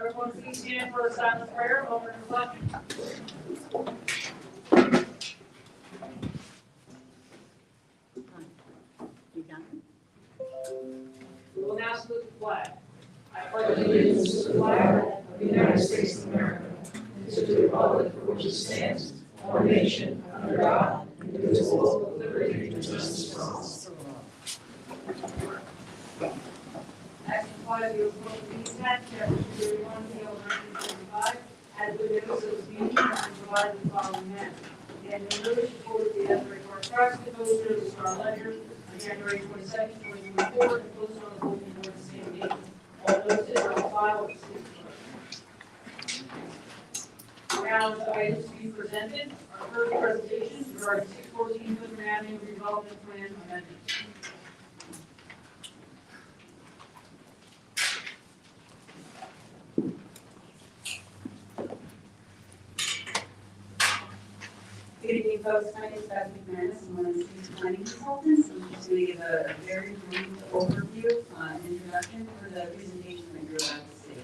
Everyone please stand for a silent prayer, moment of reflection. We will now salute the flag. I pledge allegiance to the flag of the United States of America and to the republic for which it stands, one nation, under God, indivisible, with liberty and justice for all. As implied in the report of these tax chapter 31, PL 1975, as the notice of this meeting has been provided in the following manner. And the notice reported the Asbury Park Press, the Poster, the Star Ledger, on January 22nd, 2024, and posted on the bulletin board the same date. All notices are on file with the city clerk. Now, the items to be presented. Our first presentation regarding 614 Goodman Avenue redevelopment plan amendment. Good evening, folks. My name is Beth McManus. I'm one of the city's planning consultants. I'm just going to give a very brief overview, introduction for the presentation that you're about to see.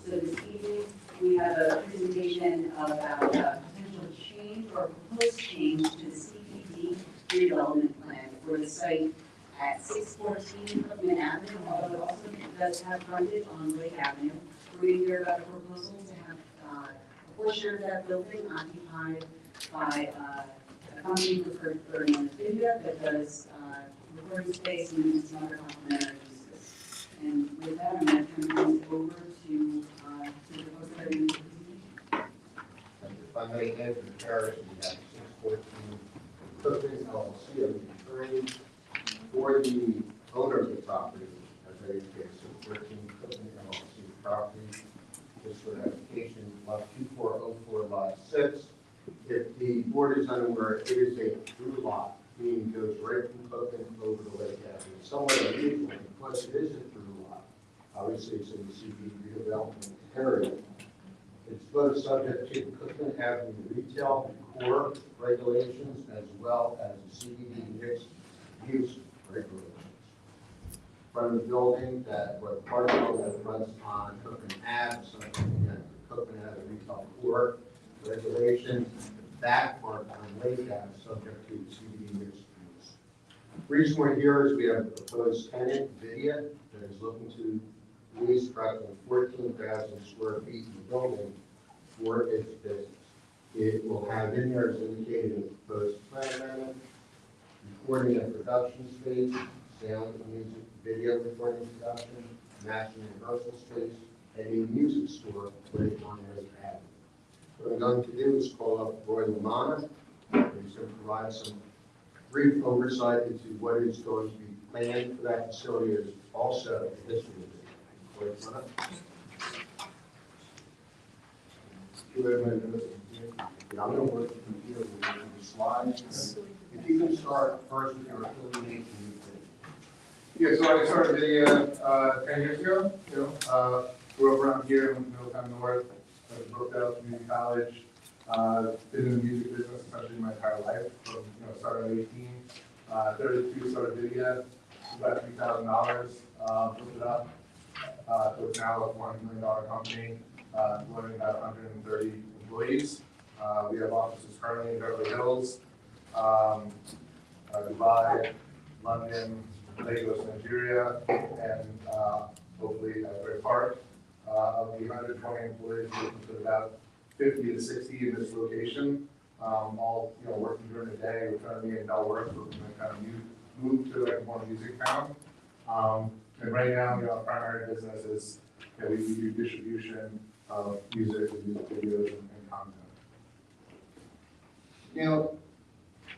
So this evening, we have a presentation about potential change or proposed change to the CPD redevelopment plan for the site at 614 Cookman Avenue, although it also does have frontage on Lake Avenue. We're going to hear about a proposal to have a portion of that building occupied by a company referred to in the video that does recording space and some other complementary uses. And with that, I'm going to turn things over to the host of the presentation. If I may add the comparison, we have 614 Cookman LLC, I'm referring for the owner of the property, as I indicated, 614 Cookman LLC property. This for application lot 2404 lot 6. If the board is unaware, it is a through lot, meaning it goes right from Cookman over to Lake Avenue. It's somewhat unusual because it is a through lot. Obviously, it's in the CBD redevelopment area. It's both subject to Cookman Avenue retail core regulations as well as the CBD mixed use regulations. Front of the building, that what part of that runs on Cookman Ave, something again, Cookman Avenue retail core regulations. That part on Lake Ave subject to CBD mixed use. The reason we're here is we have a proposed tenant, Vidya, that is looking to lease approximately 14,000 square feet in the building for its business. It will have in there, as indicated in the proposed plan amendment, recording and production space, sound and music, video recording production, matching and rehearsal space, and a music store right on Lake Avenue. What I'm going to do is call up Roy Lamana. He's going to provide some brief oversight into what is going to be planned for that facility, as also the history of it. Roy, come on up. I'm going to work the computer with the slides. If you can start first with your affiliation. Yeah, so I started video 10 years ago. Grew up around here in Middletown North. Brookdale Community College. Been in the music business essentially my entire life. From started at 18. 32 started video. About $3,000. Built it up. So it's now a $1 million company. Employing about 130 employees. We have offices currently in Beverly Hills, Dubai, London, Lagos, Nigeria, and hopefully Asbury Park. Of the 120 employees, we're looking at about 50 to 60 in this location. All working during the day. We're trying to be in work. We're going to kind of move to like more music town. And right now, our primary business is we do distribution of music and music videos and content. Now,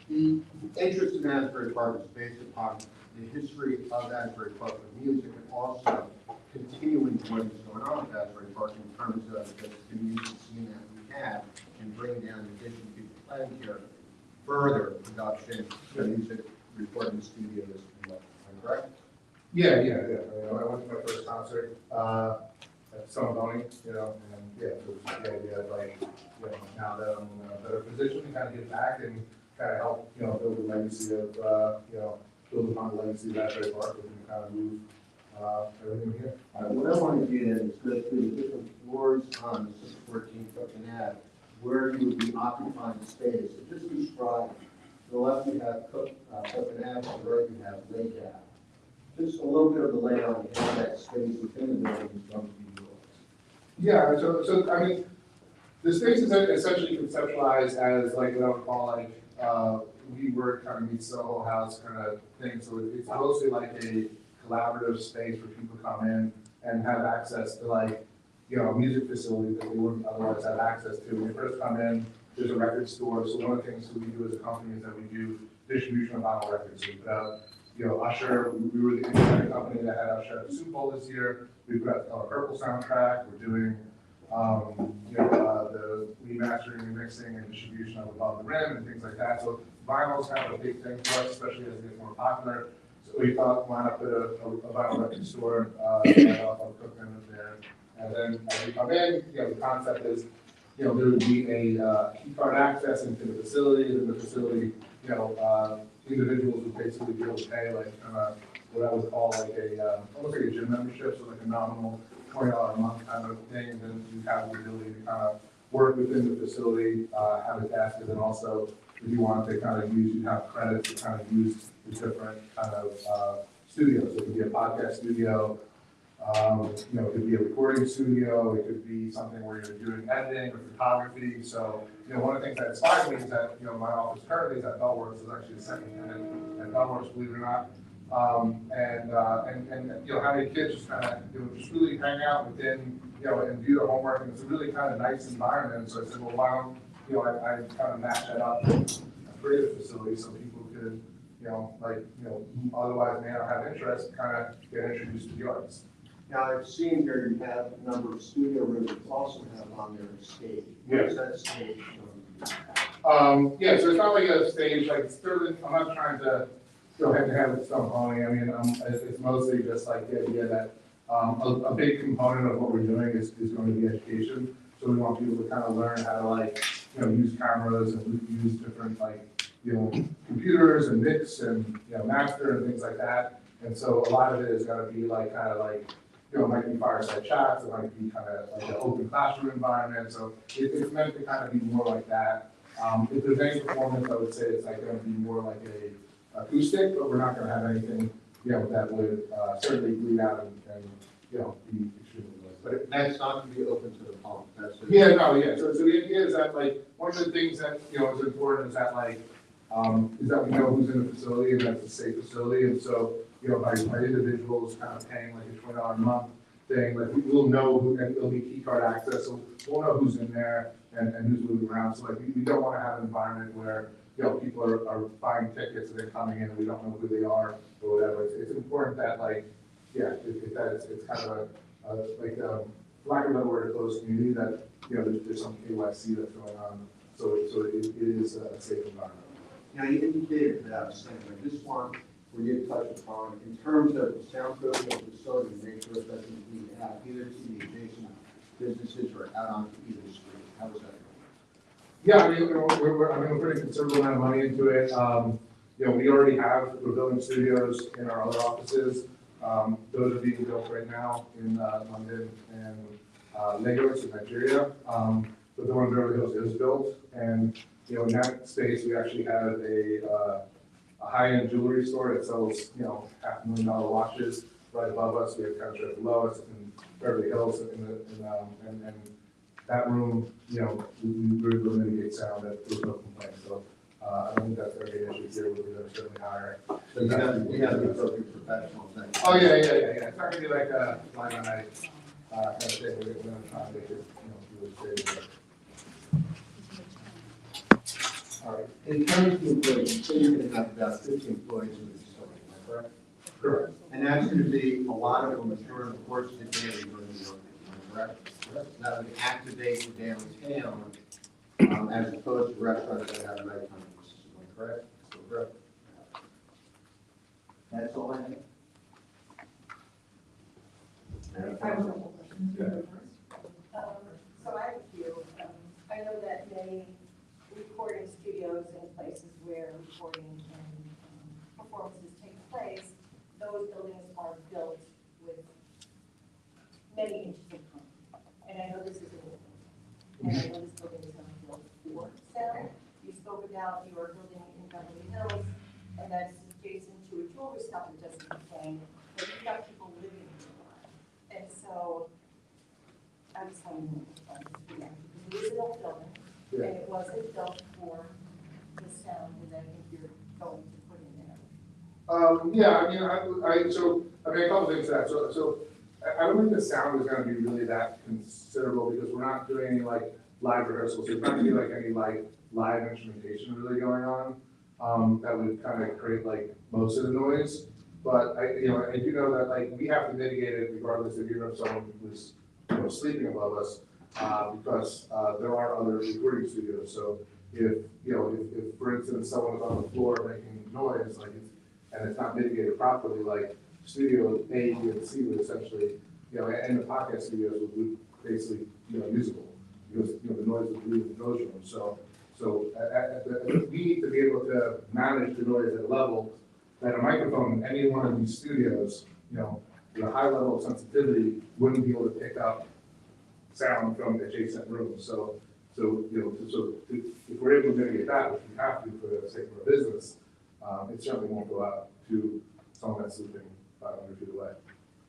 the interest in Asbury Park is based upon the history of Asbury Park with music and also continuing what is going on with Asbury Park in terms of the music scene that we have and bring down the addition to the plan here, further production of music recording studios and what. Am I correct? Yeah. I went to my first concert at Stonebony, and so it's the idea of now that I'm in a better position to kind of get back and kind of help, build a legacy of, build upon the legacy of Asbury Park, we can kind of move everything here. What I want to do then is go through the different floors on 614 Cookman Ave, where you would be occupying space. So just describe, to the left you have Cookman Ave, to the right you have Lake Ave. Just a little bit of the layout of how that space within the building is going to be utilized. Yeah, so I mean, the space is essentially conceptualized as like what I would call like, WeWork kind of meets Soho House kind of thing. So it's mostly like a collaborative space where people come in and have access to like, you know, a music facility that they wouldn't otherwise have access to. When you first come in, there's a record store. So one of the things that we do as a company is that we do distribution of vinyl records. So we put out, you know, Usher, we were the independent company that had Usher at the Super Bowl this year. We put out our Purple soundtrack. We're doing, you know, the remastering and mixing and distribution of Above the Rim and things like that. So vinyl is kind of a big thing for us, especially as it gets more popular. So we thought, why not put a vinyl record store right off of Cookman there. And then as we come in, you know, the concept is, you know, there would be a key card access into the facility, and the facility, you know, individuals would basically be able to pay like kind of what I would call like a, almost like a gym membership, so like a nominal $20 a month kind of thing, and then you have the ability to kind of work within the facility, have a desk, and then also if you wanted to kind of use, you have credits to kind of use the different kind of studios. It could be a podcast studio, you know, it could be a recording studio, it could be something where you're doing editing or photography. So, you know, one of the things that inspired me is that, you know, my office currently is at Bellworks, is actually the second tenant at Bellworks, believe it or not. And you know, having kids just kind of, you know, just really hang out within, you know, and do the homework, and it's a really kind of nice environment. So I said, well, why don't, you know, I kind of match that up with a creative facility so people could, you know, like, you know, otherwise may not have interest, kind of get introduced to the arts. Now, I've seen here you have a number of studio rooms, you also have on there a stage. What is that stage going to be? Yeah, so it's not like a stage, like, it's still, I'm not trying to go head to head with Stone Pony. I mean, it's mostly just like the idea that a big component of what we're doing is going to be education. So we want people to kind of learn how to like, you know, use cameras and use different like, you know, computers and mix and, you know, master and things like that. And so a lot of it is going to be like, kind of like, you know, it might be fireside chats, it might be kind of like an open classroom environment. So it's meant to kind of be more like that. If there's any performance, I would say it's like going to be more like a acoustic, but we're not going to have anything, you know, that would certainly bleed out and you know, be extremely noisy. But That's not going to be open to the public, that's it. yeah, no, yeah. So the idea is that like one of the things that, you know, is important is that like is that we know who's in the facility and that's a safe facility. And so, you know, by individuals kind of paying like a $20 a month thing, like we will know who, and there'll be key card access, so we'll know who's in there and who's moving around. So like we don't want to have an environment where, you know, people are buying tickets and they're coming in and we don't know who they are or whatever. It's important that like, yeah, it's kind of a like lack of another word, a closed community that, you know, there's some KYC that's going on. So it is a safe environment. Now, you indicated that, Sam, I just want for you to touch upon, in terms of the soundproofing of the facility, make sure it doesn't leak out either to the adjacent businesses or out onto either street. How does that go? Yeah, I mean, we're putting a considerable amount of money into it. You know, we're building studios in our other offices. Those are being built right now in London and Lagos in Nigeria. But the one in Beverly Hills is built, and you know, in that space we actually have a high-end jewelry store that sells, you know, $500,000 watches. Right above us, we have kind of right below us in Beverly Hills, and that room, you know, we really will mitigate sound. That there's no complaints. So I don't think that's going to be an issue here. We're going to certainly hire. So you have the appropriate professionals then? Oh yeah. It's not going to be like a fly by night kind of thing. We're going to try to make it, you know, do it. All right. In terms of employees, you say you're going to have about 50 employees in the facility, am I correct? Correct. And that's going to be a lot of them during the course of the day during the work, am I correct? That would activate the downtown as opposed to restaurants that have nighttime uses, am I correct? So correct. That's all I have. I have a couple questions. So I have a few. I know that many recording studios in places where recording and performances take place, those buildings are built with many inches of concrete. And I know this is an old one, and I know this building is not built for sound. You spoke about your building in Beverly Hills, and that's adjacent to a jewelry shop that doesn't complain, but you've got people living here. And so, I was telling you, because it is an old building, and it wasn't built for the sound that I think you're going to put in there. Yeah, I mean, a couple things to that. So I don't think the sound is gonna be really that considerable because we're not doing any like live rehearsals. There's not gonna be like any like live instrumentation really going on, that would kind of create like most of the noise. But I do know that like we have to mitigate it regardless if you're someone who's, sleeping above us, because, there are other recording studios. So if for instance, someone is on the floor making noise, like and it's not mitigated properly, like studio A, B, and C would essentially, and the podcast studios would basically, usable, because, the noise would leave the noise room. So we need to be able to manage the noise at a level that a microphone in any one of these studios, with a high level of sensitivity, wouldn't be able to pick up sound from adjacent rooms. So if we're able to mitigate that, which we have to for the sake of our business, it certainly won't go out to someone that's sleeping 500 feet away.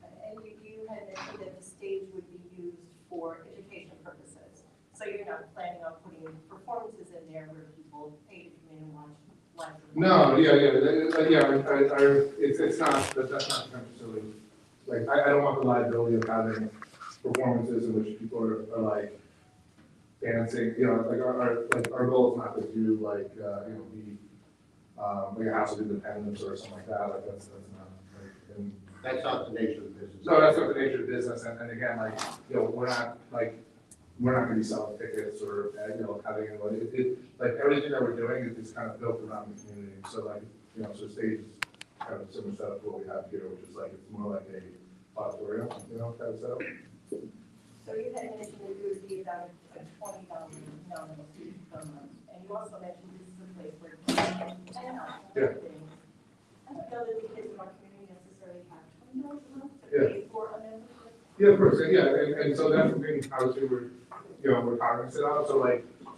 And you had mentioned that the stage would be used for education purposes. So you're not planning on putting performances in there where people pay to come in and watch live? No, it's not, that's not necessarily, like, I don't want the liability of having performances in which people are like dancing, like our goal is not to do like, like a House of Independence or something like that, like that's not, like, and That's not the nature of the business. no, that's not the nature of business, and again, like, we're not gonna be selling tickets or, having anyone, like, everything that we're doing is kind of built around the community, so like, so stage is kind of similar setup to what we have here, which is like, it's more like a auditorium, kind of setup. So you had mentioned that it would be about a $20 nominal fee per month. And you also mentioned this is a place where kids can hang out. Yeah. I don't know that the kids in our community necessarily have $20 a month to Yeah. pay for a membership. Yeah, of course, and so that's the thing, obviously, we're cognizant of, so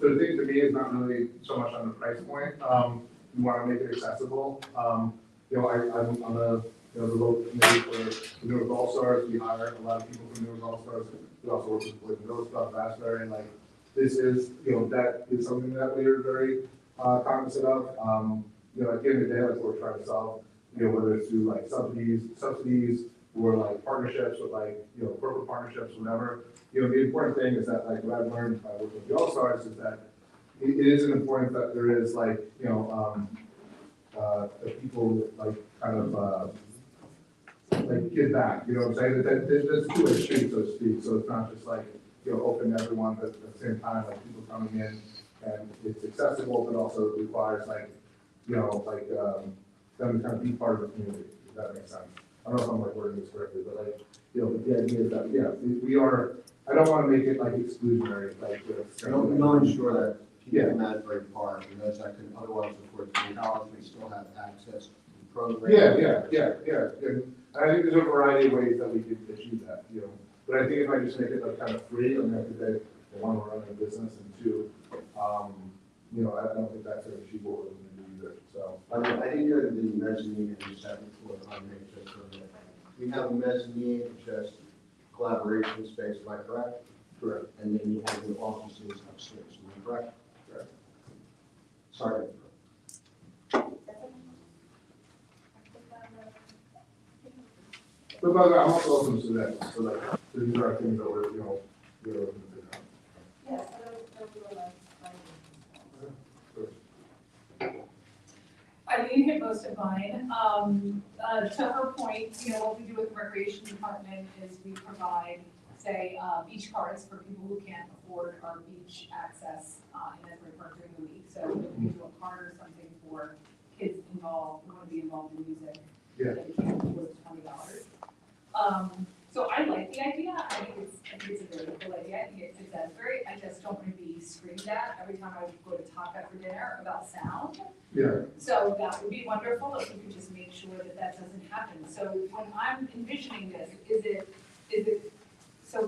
the thing to me is not really so much on the price point, we wanna make it accessible, I'm on the local committee for the Newark All-Stars, we hire a lot of people from Newark All-Stars, we also work with the Village Club of Asbury, and like, this is, that is something that we are very, cognizant of, at the end of the day, like, we're trying to solve, whether it's through like subsidies, or like partnerships with like, corporate partnerships, whatever. The important thing is that like what I've learned by working with the All-Stars is that it is important that there is like, that people like kind of, like give back, what I'm saying? That there's a two-way street, so to speak. So it's not just like, open to everyone, but at the same time, like people coming in and it's accessible, but also requires like, them to kind of be part of the community, if that makes sense. I don't know if I'm like wording this correctly, but like, the idea is that, we are, I don't want to make it like exclusionary, like. We'll ensure that people in Asbury Park, those that can otherwise afford $20, we still have access to the program. Yeah. And I think there's a variety of ways that we could achieve that, But I think if I just make it like kind of free, I mean, I think that, one, we're running a business, and two, I don't think that's an achievable what we're going to do either, so. I think you're the mezzanine and the second floor, just for a minute. We have a mezzanine, just collaboration space, am I correct? Correct. And then you have your offices upstairs, am I correct? Correct. Sorry. But I'm also open to that, so like, these are things that we're, we're open to. Yes, that'll be a Eileen hit most of mine. To her point, what we do with the recreation department is we provide, say, beach cards for people who can't afford our beach access in Asbury Park during the week. So we do a card or something for kids involved, who want to be involved in music. Yeah. That can't afford $20. So I like the idea. I think it's a very cool idea. I think it fits Asbury. I just don't want to be screamed at every time I go to talk after dinner about sound. Yeah. So that would be wonderful if we could just make sure that that doesn't happen. So when I'm envisioning this, is it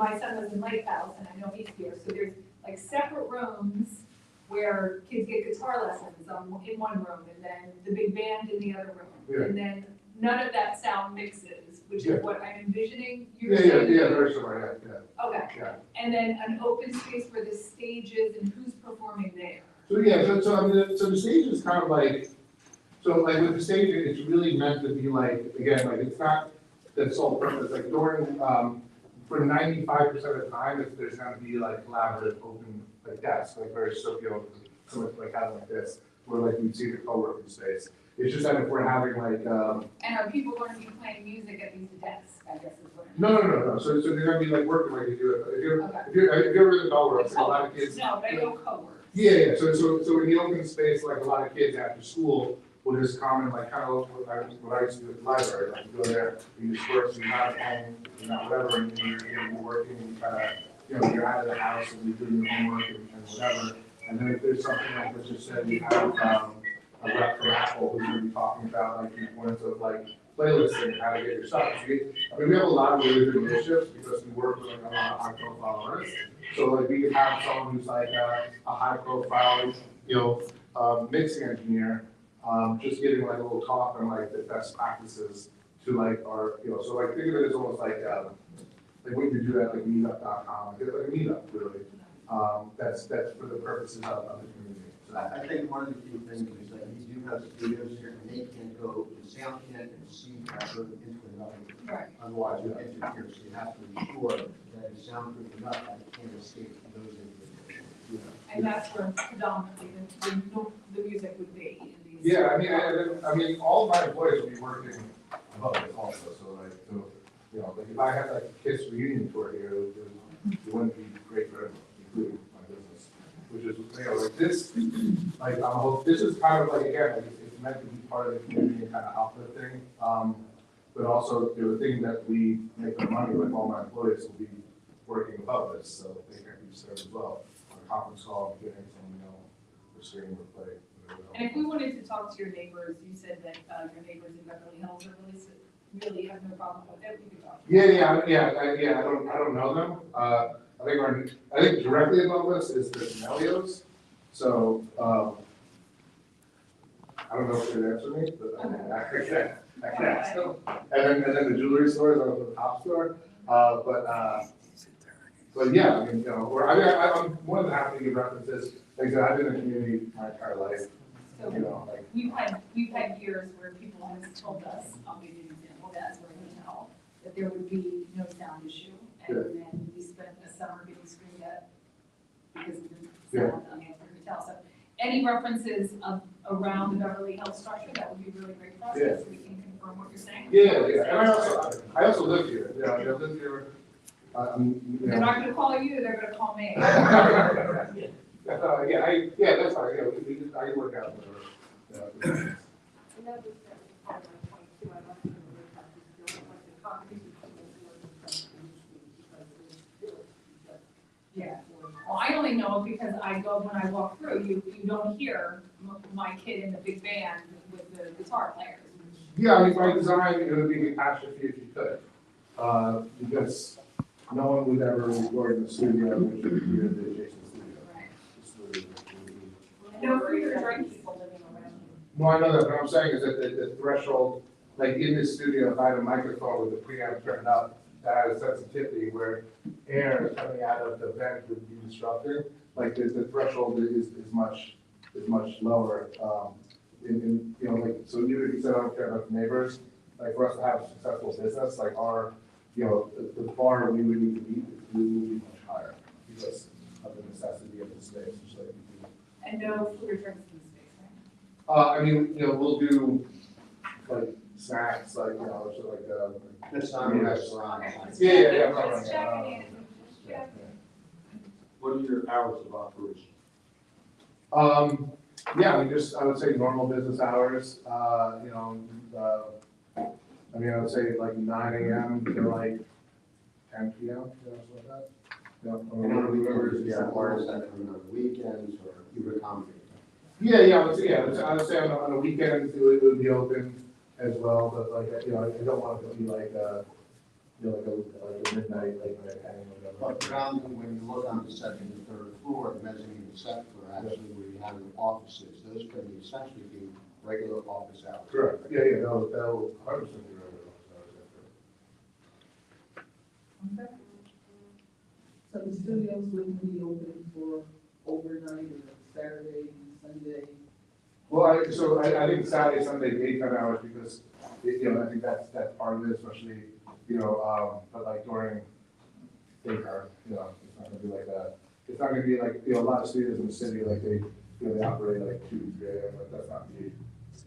my son was in Lake House, and I know he's here, so there's like separate rooms where kids get guitar lessons in one room, and then the big band in the other room. Yeah. And then none of that sound mixes, which Yeah. is what I'm envisioning you're Yeah, saying. very similar, yeah. Okay, Yeah. and then an open space where the stage is and who's performing there. So, yeah, so I mean, so the stage is kind of like, so like with the stage, it's really meant to be like, again, like, it's not the sole purpose, like during, for 95% of the time, there's gonna be like collaborative, open, like desks, like very circular, similar to like having like this, where like we see the co-working space. It's just that if we're having like, And are people going to be playing music at these desks, I guess is what I'm. no, so they're gonna be like working like you do, if you're, Okay. if you're in the Bellworks, like a lot of kids. No, but I know co-work. Yeah, so in the open space, like a lot of kids after school will just come and like kind of what I used to do at the library, like you go there, you just work, so you're not at home, you're not whatever, and you're working, and you kind of, you're out of the house and you're doing your homework and whatever. And then if there's something like what you said, we have, a rep from Apple who's gonna be talking about like the importance of like playlists and how to get your stuff. I mean, we have a lot of really good initiatives because we work with like a lot of high profile artists. So like we could have someone who's like a high profile, mixing engineer, just giving like a little talk on like the best practices to like our, so like think of it as almost like what you do at like meetup.com, like a meetup really. That's for the purposes of the community. So, I think one of the key things is that you do have studios here and they can't go, the sound can't see that go into another. Right. Otherwise, you interfere, so you have to ensure that it's soundproof enough that it can't escape those individuals. And that's where predominantly the music would be in these. Yeah, I mean, all my employees will be working above this also, so like, like if I had like a KISS reunion tour here, it wouldn't be great for everyone, including my business, which is, like this, like, this is kind of like, again, like, it's meant to be part of the community and kind of uplifting, but also, the thing that we make our money with, all my employees will be working above this, so they can be served as well, on a conference call, getting some, we're screening, we're playing. And if we wanted to talk to your neighbors, you said that your neighbors in Beverly Hills are really have no problem with it, we could talk. I don't know them. I think directly above us is the Melios. So, I don't know if they'd answer me, but I can ask them. And then the jewelry stores are the top store. But yeah, I mean, I'm more than happy to give references. Like I said, I've been in the community my entire life. So Like. we've had years where people have told us, I'll give you an example, of Asbury Hotel, that there would be no sound issue. And then we spent a summer getting screamed at because of the sound on the Asbury Hotel. So any references around the Beverly Hills structure, that would be really great for us, so we can confirm what you're saying. Yeah, and I also live here. I live here. They're not gonna call you, they're gonna call me. That's fine. Yeah, I can work out whatever. Yeah, well, I only know it because when I walk through, you don't hear my kid in the big band with the guitar players. Yeah, I mean, by design, it would be catastrophe if you could, because no one would ever record in the studio, which would be the adjacent studio. Right. It's literally- No food or drink people living around you. No, I know that, what I'm saying is that the threshold, like in this studio, if I had a microphone with the preamp turned up, that has a sensitivity where air coming out of the vent would be disrupted, like the threshold is much lower. So even if you said I don't care about the neighbors, like for us to have a successful business, like our, the bar we would need to meet, we would be much higher because of the necessity of the space, just like we do. And no food or drinks in the space, right? I mean, we'll do like snacks, like, just like, That's not a restaurant. Yeah. Just checking in. Yeah. What are your hours of operation? Yeah, I would say normal business hours, I would say like 9 AM to like 10 PM, something like that. And on the weekends, you have bars that come on the weekends or you would accommodate them. Yeah, I would say on the weekends, it would be open as well, but like, I don't want it to be like, like a midnight, late night hanging or But whatever. predominantly, when you look on the second and third floor, the mezzanine and second floor, actually, where you have the offices, those can be essentially be regular office hours. Correct, yeah, that'll 100% be regular. Okay. So the studios wouldn't be open for overnight or Saturday, Sunday? Well, I think Saturday, Sunday, daytime hours, because, I think that's part of it, especially, but like during daytime, it's not gonna be like that. It's not gonna be like, a lot of studios in the city, like they operate like 2, 3 a.m., but that's not the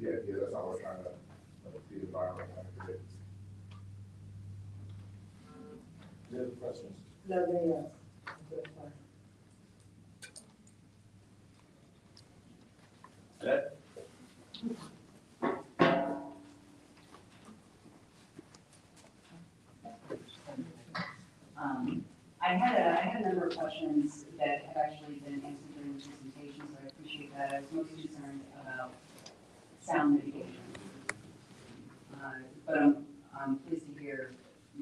idea, that's not what we're trying to, the environment. Any other questions? No, they are. I had a number of questions that have actually been answered during the presentation, so I appreciate that. I was mostly concerned about sound mitigation. But I'm pleased to hear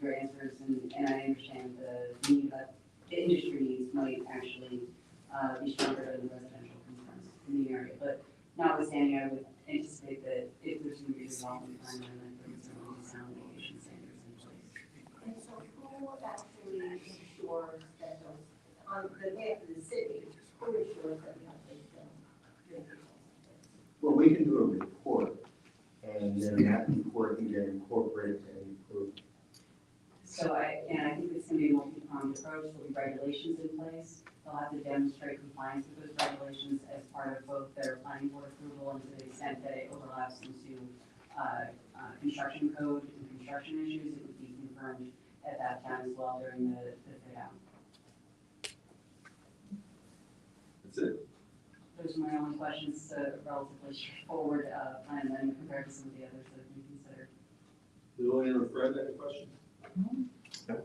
your answers, and I understand the need that the industry needs might actually be stronger than the residential concerns in the area. But notwithstanding, I would anticipate that if there's going to be a development plan, then there's going to be sound mitigation standards in place. And so who actually ensures that those, on the behalf of the city, who ensures that we have those things? Well, we can do a report, and then that report can get incorporated and improved. So I think it's going to be a multi-pronged approach. There'll be regulations in place. They'll have to demonstrate compliance with those regulations as part of both their planning board approval and to the extent that it overlaps into construction code and construction issues, it would be confirmed at that time as well during the fit out. That's it. Those are my only questions, relatively straightforward plan then compared to some of the others that you considered. Lillian or Fred, any questions? Okay,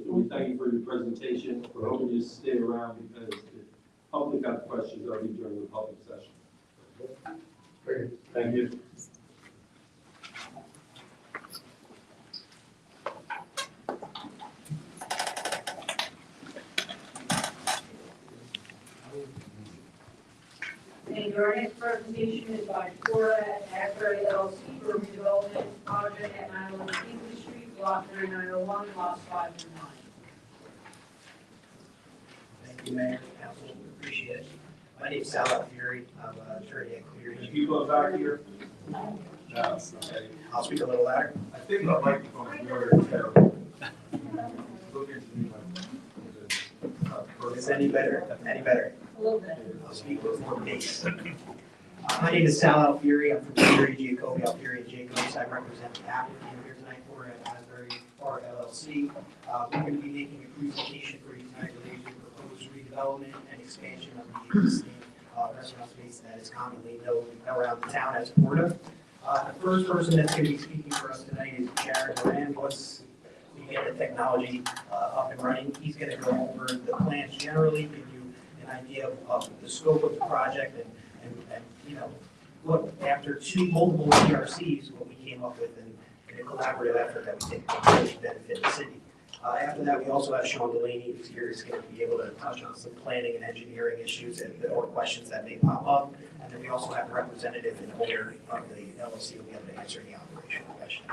so we thank you for your presentation. We're hoping you stay around because if public got questions, they'll be during the public session. Great. Thank you. And your next presentation is by Cora Asbury LLC for redevelopment project at 911 English Street, block 9901, lots 5 through 9. Thank you, Mayor, Council, appreciate it. My name is Sal Alfieri, I'm an attorney at Cleary. Can you go back here? No, okay. I'll speak a little louder. I think the microphone is very terrible. Look into me like. Is any better? Any better? A little bit. I'll speak with more bass. My name is Sal Alfieri, I'm from Cleary, Jacoby, Alfieri, and Jacobs. I represent the applicant here tonight for Asbury Park LLC. We're going to be making a presentation for you tonight related to proposed redevelopment and expansion of the existing restaurant space that is commonly known around the town as Porta. The first person that's going to be speaking for us tonight is Jared Moran. Once we get the technology up and running, he's going to go over the plans generally, give you an idea of the scope of the project and look, after multiple ERCs, what we came up with in a collaborative effort that we think will really benefit the city. After that, we also have Sean Delaney, who's here, is going to be able to touch on some planning and engineering issues or questions that may pop up. And then we also have a representative and owner of the LLC who will be able to answer any operational questions.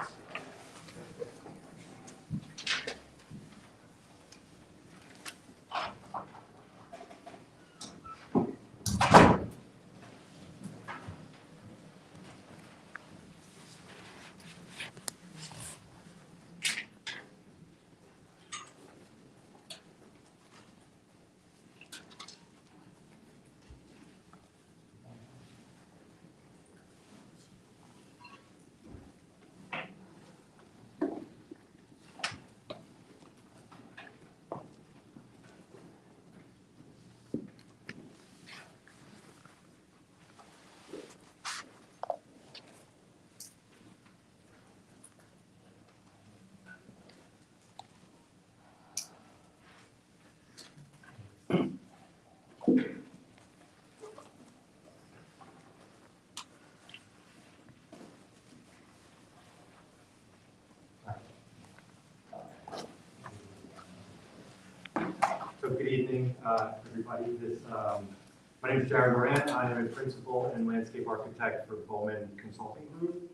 evening, everybody. My name is Jared Moran. I am a principal and landscape architect for Bowman Consulting Group.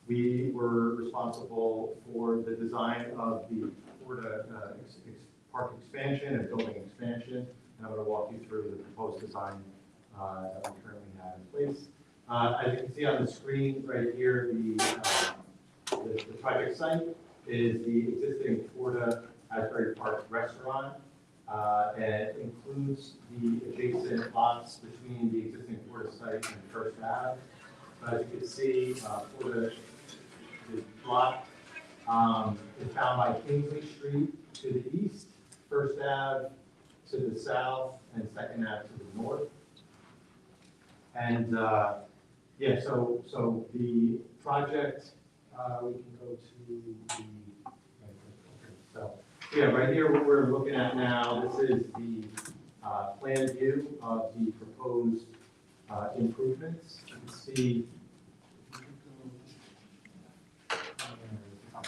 We were responsible for the design of the Florida park expansion and building expansion. And I'm going to walk you through the proposed design that we currently have in place. As you can see on the screen right here, the project site is the existing Florida Asbury Park restaurant. And it includes the adjacent lots between the existing Florida site and First Ave. As you can see, Florida the lot is found by Kingsley Street to the east, First Ave to the south, and Second Ave to the north. And yeah, so the project, we can go to the, so yeah, right here, what we're looking at now, this is the plan view of the proposed improvements. You can see,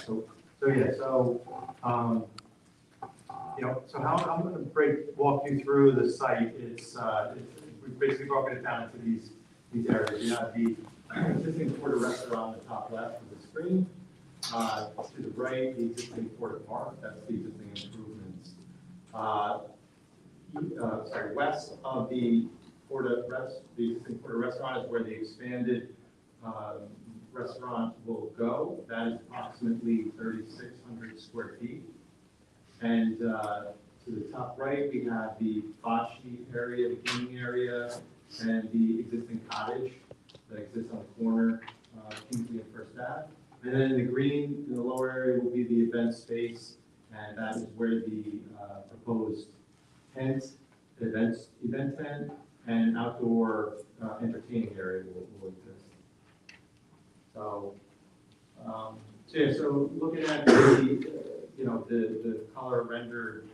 so yeah, so you know, so how I'm going to walk you through the site. We've basically broken it down into these areas. You have the existing Florida restaurant on the top left of the screen. To the right, the existing Florida Park. That's the existing improvements. West of the existing Florida restaurant is where the expanded restaurant will go. That is approximately 3,600 square feet. And to the top right, we have the bocce area, the gaming area, and the existing cottage that exists on the corner of Kingsley and First Ave. And then in the green, in the lower area, will be the event space, and that is where the proposed tent, event tent, and outdoor entertaining area will exist. So, yeah, so looking at the color rendered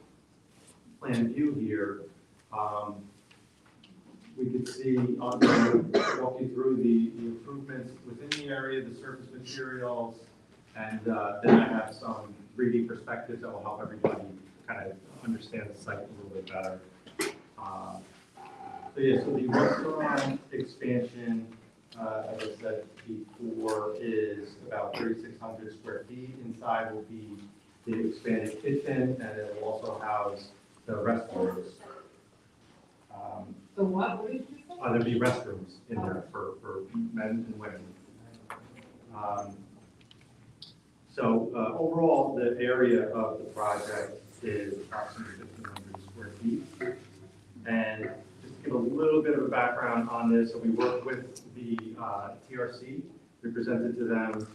plan view here, we could see, I'll walk you through the improvements within the area, the surface materials, and then I have some 3D perspectives that will help everybody kind of understand the site a little bit better. So yeah, so the restaurant expansion, as I said before, is about 3,600 square feet. Inside will be the expanded kitchen, and it will also house the restrooms. So what did you say? There'll be restrooms in there for men and women. So overall, the area of the project is approximately 1,500 square feet. And just to give a little bit of a background on this, so we worked with the TRC. We presented to them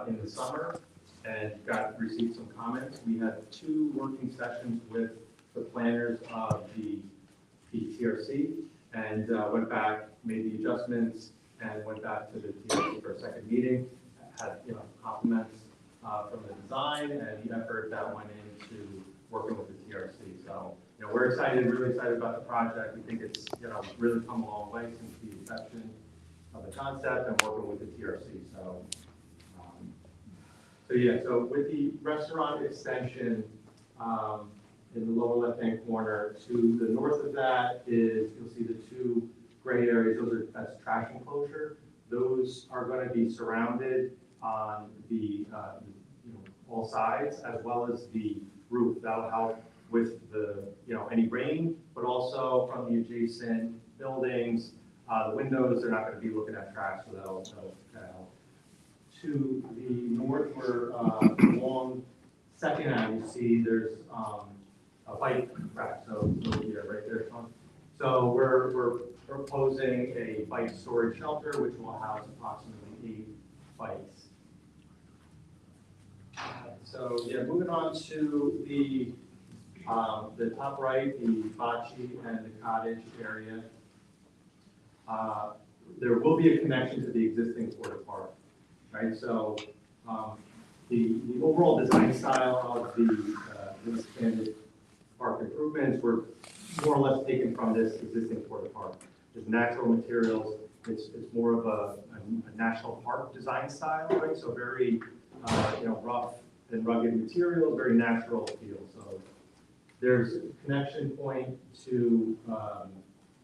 in the summer and received some comments. We had 2 working sessions with the planners of the TRC and went back, made the adjustments, and went back to the TRC for a second meeting. Had compliments from the design and the effort that went into working with the TRC. So we're excited, really excited about the project. We think it's really come a long way since the inception of the concept and working with the TRC. So yeah, so with the restaurant extension. In the lower left-hand corner, to the north of that is, you'll see the 2 gray areas. That's trash enclosure. Those are going to be surrounded on the all sides, as well as the roof. That'll help with the any rain, but also from the adjacent buildings. The windows, they're not going to be looking at trash, so that'll kind of help. To the north, we're along Second Ave. You see there's a bike rack, so yeah, right there, Sean. So we're proposing a bike storage shelter, which will house approximately 8 bikes. So yeah, moving on to the top right, the bocce and the cottage area. There will be a connection to the existing Florida Park, right? So the overall design style of the expanded park improvements were more or less taken from this existing Florida Park. It's natural materials. It's more of a national park design style, right? So very rough and rugged materials, very natural feel. So There's a connection point to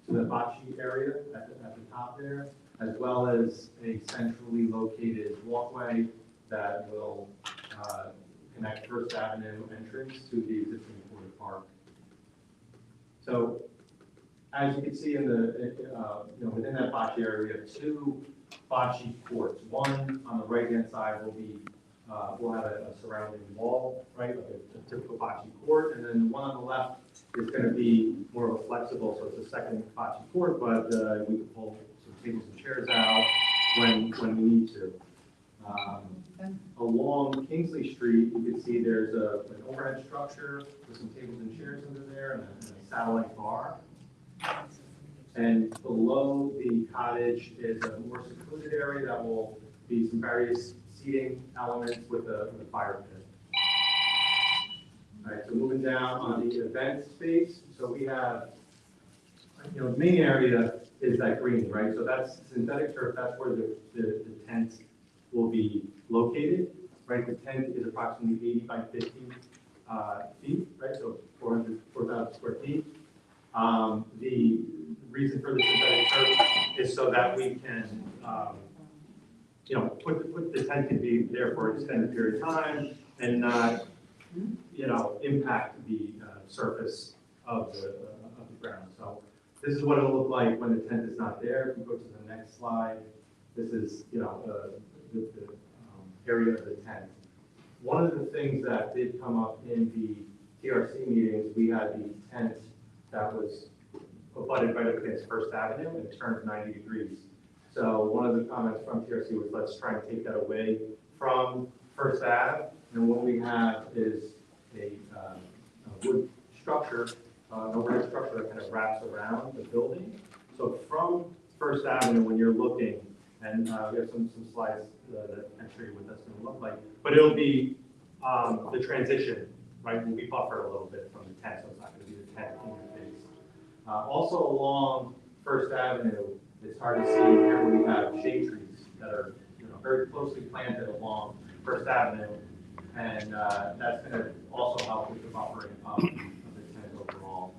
the bocce area at the top there, as well as a centrally located walkway that will connect First Avenue entrance to the existing Porter Park. So as you can see in the, within that bocce area, we have two bocce courts. One on the right-hand side will be, will have a surrounding wall, right, like a typical bocce court, and then the one on the left is going to be more of a flexible, so it's a second bocce court, but we can pull some tables and chairs out when we need to. Along Kingsley Street, you can see there's an overhead structure with some tables and chairs under there and a satellite bar. And below the cottage is a more secluded area that will be some various seating elements with a fire pit. All right, so moving down on the event space, so we have, the main area is that green, right? So that's synthetic turf, that's where the tent will be located, right? The tent is approximately 80 by 50 feet, right? So 4,000 square feet. The reason for the synthetic turf is so that we can, put the tent can be there for an extended period of time and not, impact the surface of the ground. So this is what it'll look like when the tent is not there. If we go to the next slide, this is, the area of the tent. One of the things that did come up in the TRC meetings, we had the tent that was abutted right up against First Avenue and turned 90 degrees. So one of the comments from TRC was, let's try and take that away from First Ave. And what we have is a wood structure, an overhead structure that kind of wraps around the building. So from First Avenue, when you're looking, and we have some slides that can show you what that's going to look like, but it'll be the transition, right, will be buffered a little bit from the tent, so it's not going to be the tent in your face. Also along First Avenue, it's hard to see here where we have shade trees that are very closely planted along First Avenue, and that's going to also help with the buffering of the tent overall.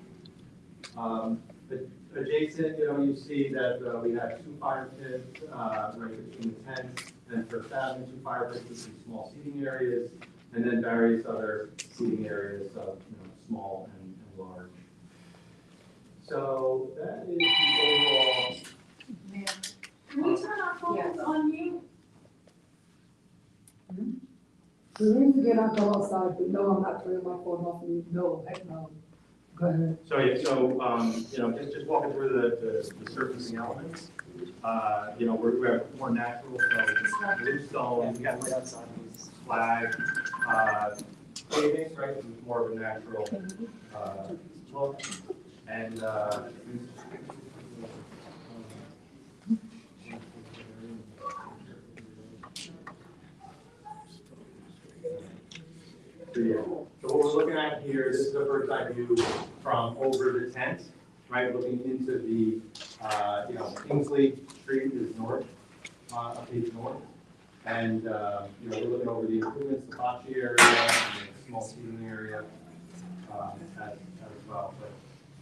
Adjacent, you see that we have two fire pits right between the tent and First Avenue, two fire pits with some small seating areas, and then various other seating areas of small and large. So that is the overall. Can we turn our phones on you? We need to get out the outside, but no, I'm not turning my phone off. No, heck no. Go ahead. So just walking through the surfacing elements. We're more natural, so bluestone, we got right outside flag, paving, right? It's more of a natural look, and so what we're looking at here, this is a bird's eye view from over the tent, right? Looking into the, Kingsley Street is north, is north. And, we're looking over the improvements, the bocce area, and the small seating area as well. But,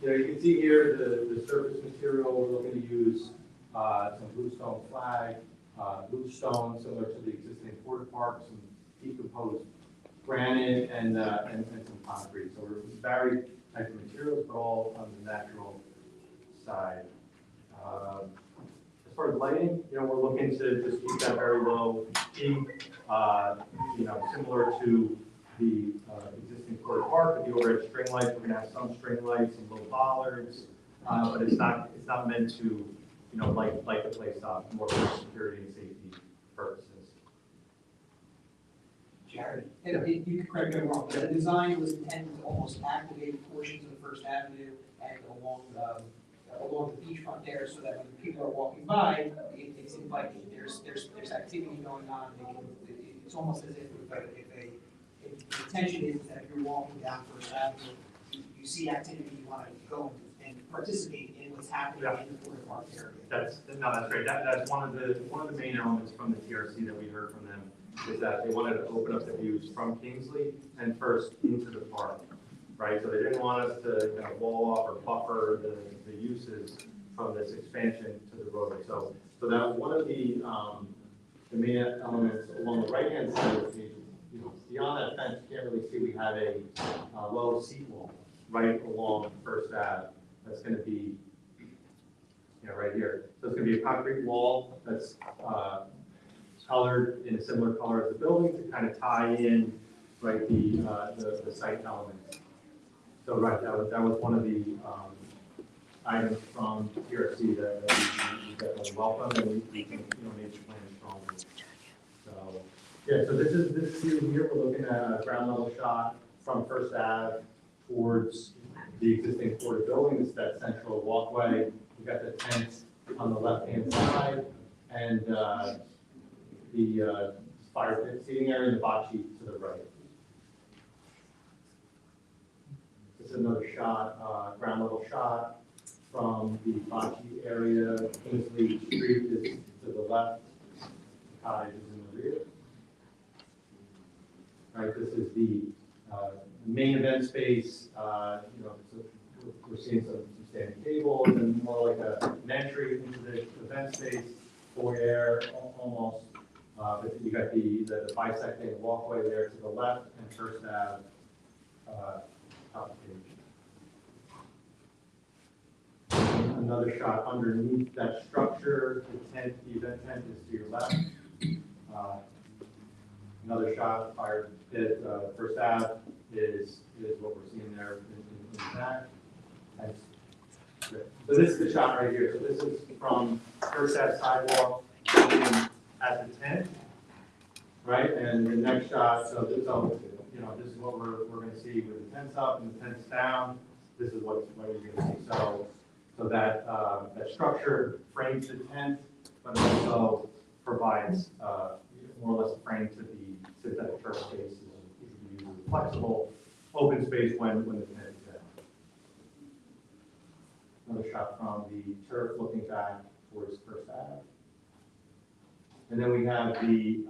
you can see here the surface material, we're looking to use some bluestone flag, bluestone similar to the existing Porter Park, some decomposed granite and some concrete. So we're varied types of materials, but all on the natural side. As far as lighting, we're looking to just keep that very low key, similar to the existing Porter Park with the overhead string lights. We're gonna have some string lights, some little bollards, but it's not meant to, light the place up, more for security and safety purposes. Jared, you can correct me if I'm wrong, but the design was intended to almost activate portions of the First Avenue and along the beachfront there, so that when people are walking by, it's inviting. There's activity going on. It's almost as if the intention is that if you're walking down First Avenue, you see activity, you want to go and participate in what's happening in the Porter Park area. That's great. That's one of the main elements from the TRC that we heard from them, is that they wanted to open up the views from Kingsley and first into the park. right? So they didn't want us to kind of wall off or buffer the uses from this expansion to the roadway. So that was one of the main elements along the right-hand side of the page. You know, beyond that fence, you can't really see, we have a low seat wall right along First Ave. That's gonna be, right here. So it's gonna be a concrete wall that's colored in a similar color as the building to kind of tie in, right, the site elements. So, right, that was one of the items from PRC that we definitely welcome, and we can, made the plan stronger. So, yeah, so this view here, we're looking at a ground level shot from First Ave towards the existing quarter building. It's that central walkway. We've got the tent on the left-hand side, and the fire pit seating area and the bocce to the right. This is another shot, ground level shot from the bocce area. Kingsley Street is to the left, the cottage is in the rear. Right, this is the main event space. We're seeing some standing tables and more like an entry into the event space, foyer almost. But you got the bisecting walkway there to the left and First Ave top of page. Another shot underneath that structure. The event tent is to your left. Another shot, fire pit, First Ave is what we're seeing there in the back. So this is the shot right here. So this is from First Ave sidewalk at the tent, right? And the next shot, so this is what we're going to see with the tents up and the tents down. This is what you're going to see. So that structure frames the tent, but also provides more or less a frame to the synthetic turf space. You can use a flexible open space when the tent is down. Another shot from the turf looking back towards First Ave. And then we have the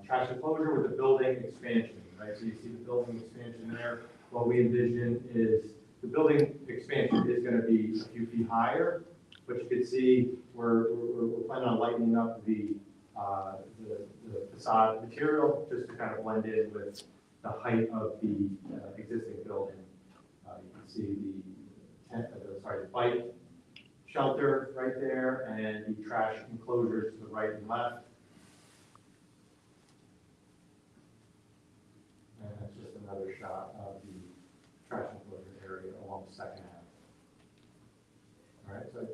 trash enclosure with the building expansion, right? So you see the building expansion there. What we envision is the building expansion is going to be a few feet higher, but you can see we're planning on lightening up the facade material just to kind of blend in with the height of the existing building. You can see the bike shelter right there and the trash enclosures to the right and left. And that's just another shot of the trash enclosure area along the second half. All right, so I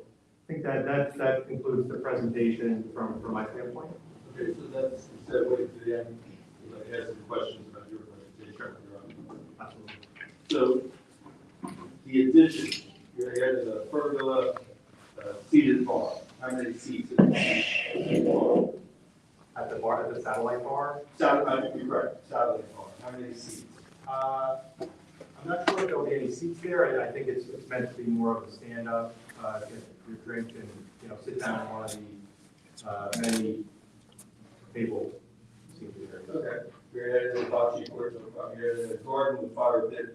think that concludes the presentation from my standpoint. Okay, so that's the segue to the end. I have some questions about your presentation. Absolutely. So the addition, you're adding a pergola, seated bar. How many seats in the bar? At the bar, at the satellite bar? You're correct, satellite bar. How many seats? I'm not sure if there'll be any seats there. I think it's meant to be more of a stand-up, get your drink and, sit down on one of the many table seats there. Okay. You're adding a bocce court, you're adding a garden with fire pit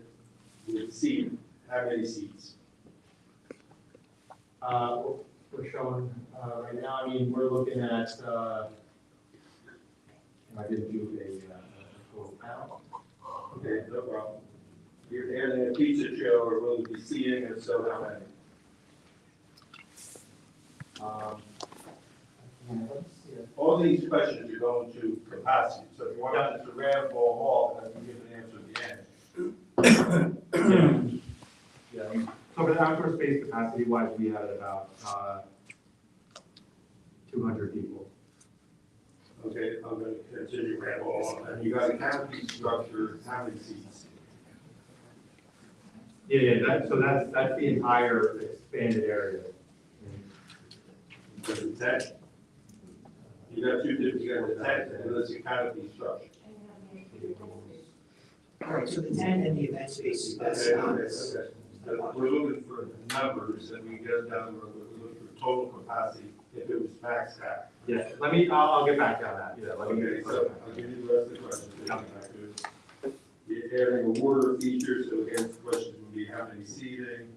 with seat. How many seats? We're showing right now, we're looking at, I didn't do a total count. Okay, no problem. You're adding a pizza show, or will it be seating, and so how many? Let's see. All these questions are going to capacity, so if you want to just round ball hall, then you give an answer at the end. Yeah. So for the outdoor space capacity wise, we had about 200 people. Okay, I'm going to continue round ball hall, and you got a canopy structure, how many seats? Yeah, so that's the entire expanded area. Because the tent, you got the tent, and there's a canopy structure. All right, so the tent and the event space, that's Okay, not. okay. So we're looking for numbers, and we get down, we're looking for total capacity, if it was maxed out. Yeah, I'll get back on that. Yeah, let me Okay, so I'll give you the rest of the questions. Yeah. The You're adding a water feature, so again, the question would be how many seating?